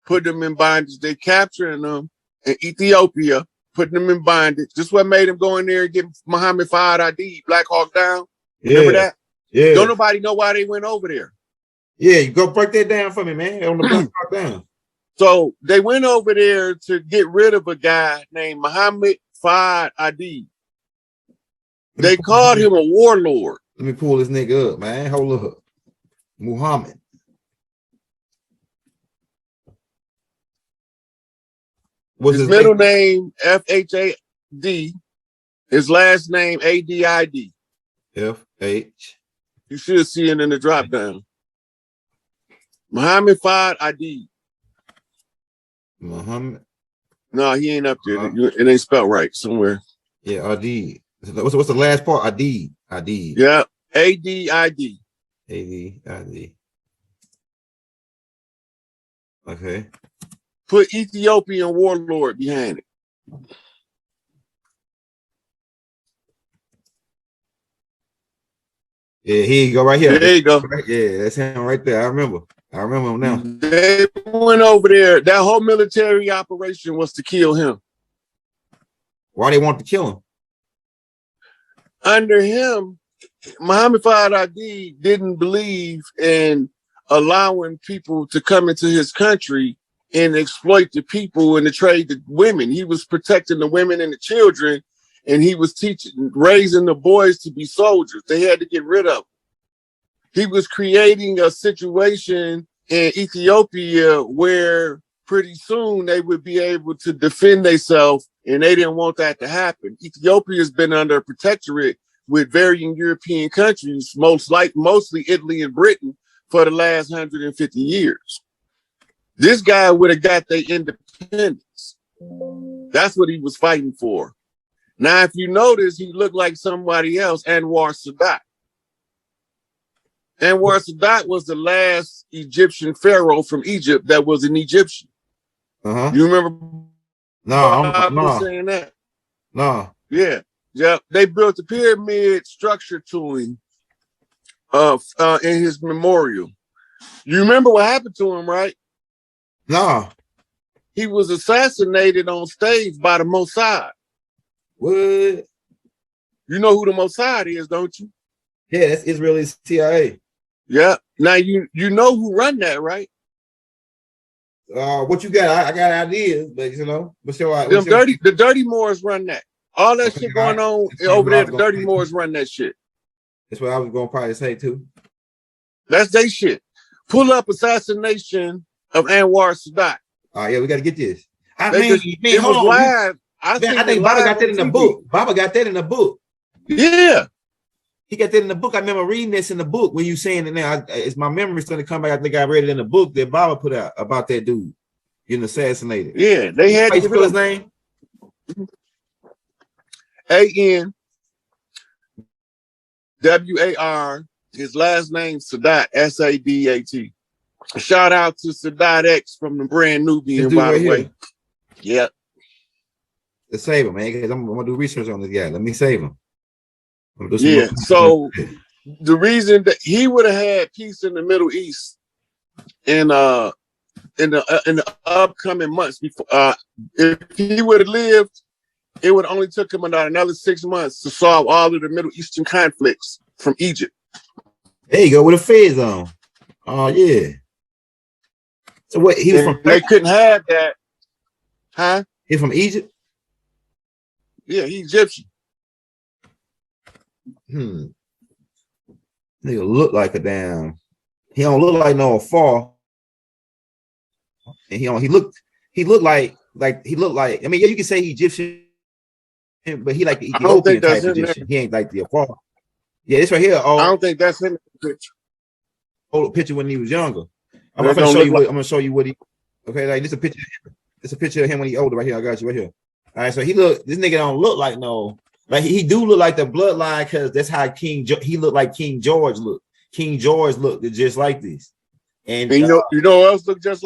put them in bondage. They capturing them in Ethiopia, putting them in bondage. This is what made him go in there and get Muhammad Fahd ID, Black Hawk Down. Remember that? Yeah. Don't nobody know why they went over there. Yeah, you go break that down for me, man. On the Black Hawk Down. So they went over there to get rid of a guy named Muhammad Fahd ID. They called him a warlord. Let me pull this nigga up, man. Hold up. Muhammad. What's his middle name? FHAD. His last name ADID. FH. You should see it in the drop down. Muhammad Fahd ID. Muhammad. No, he ain't up there. It ain't spelled right somewhere. Yeah, ID. What's the last part? ID. ID. Yeah, ADID. ADID. Okay. Put Ethiopian warlord behind it. Yeah, here you go, right here. There you go. Yeah, that's him right there. I remember him now. They went over there. That whole military operation was to kill him. Why they want to kill him? Under him, Muhammad Fahd ID didn't believe in allowing people to come into his country and exploit the people and to trade the women. He was protecting the women and the children, and he was raising the boys to be soldiers. They had to get rid of them. He was creating a situation in Ethiopia where pretty soon they would be able to defend themselves and they didn't want that to happen. Ethiopia has been under a protectorate with varying European countries, mostly Italy and Britain, for the last 150 years. This guy would have got their independence. That's what he was fighting for. Now, if you notice, he looked like somebody else, Anwar Sadat. Anwar Sadat was the last Egyptian pharaoh from Egypt that was an Egyptian. You remember? No, saying that? no. Yeah. They built a pyramid structure to him in his memorial. You remember what happened to him, right? No. He was assassinated on stage by the Mossad. What? You know who the Mossad is, don't you? Yeah, that's Israeli CIA. Yeah. Now you know who run that, right? What you got? I got ideas, but you know, the Dirty Moors run that. All that shit going on over there, the Dirty Moors run that shit. That's what I was gonna probably say too. That's they shit. Pull up assassination of Anwar Sadat. Oh yeah, we gotta get this. It was live. I think Baba got that in the book. Baba got that in the book. Yeah. He got that in the book. I remember reading this in the book when you saying it now. It's my memory starting to come back. I think I read it in the book that Baba put out about that dude getting assassinated. Yeah, they had to spell his name. ANWAR. His last name Sadat, SADAT. Shout out to Sadat X from the Brand Nubian, by the way. Yeah. Let's save him, man, because I'm gonna do research on this guy. Let me save him. Yeah. So the reason that he would have had peace in the Middle East in the upcoming months before, if he would have lived, it would only took him about another 6 months to solve all of the Middle Eastern conflicts from Egypt. There you go with a fez on. Oh yeah. So what? He was from? They couldn't have that, huh? He's from Egypt. Yeah, he's Egyptian. Nigga look like a damn. He don't look like no Afar. And he looked like. I mean, yeah, you can say he's Egyptian, but he like the Ethiopian type Egyptian. He ain't like the Afar. Yeah, this right here. Oh, I don't think that's him in the picture. Old picture when he was younger. I'm gonna show you what he. Okay, like this a picture. It's a picture of him when he older right here. I got you right here. All right, so this nigga don't look like no. Like he do look like the bloodline because that's how he looked like King George looked. King George looked just like this. And you know who else looked just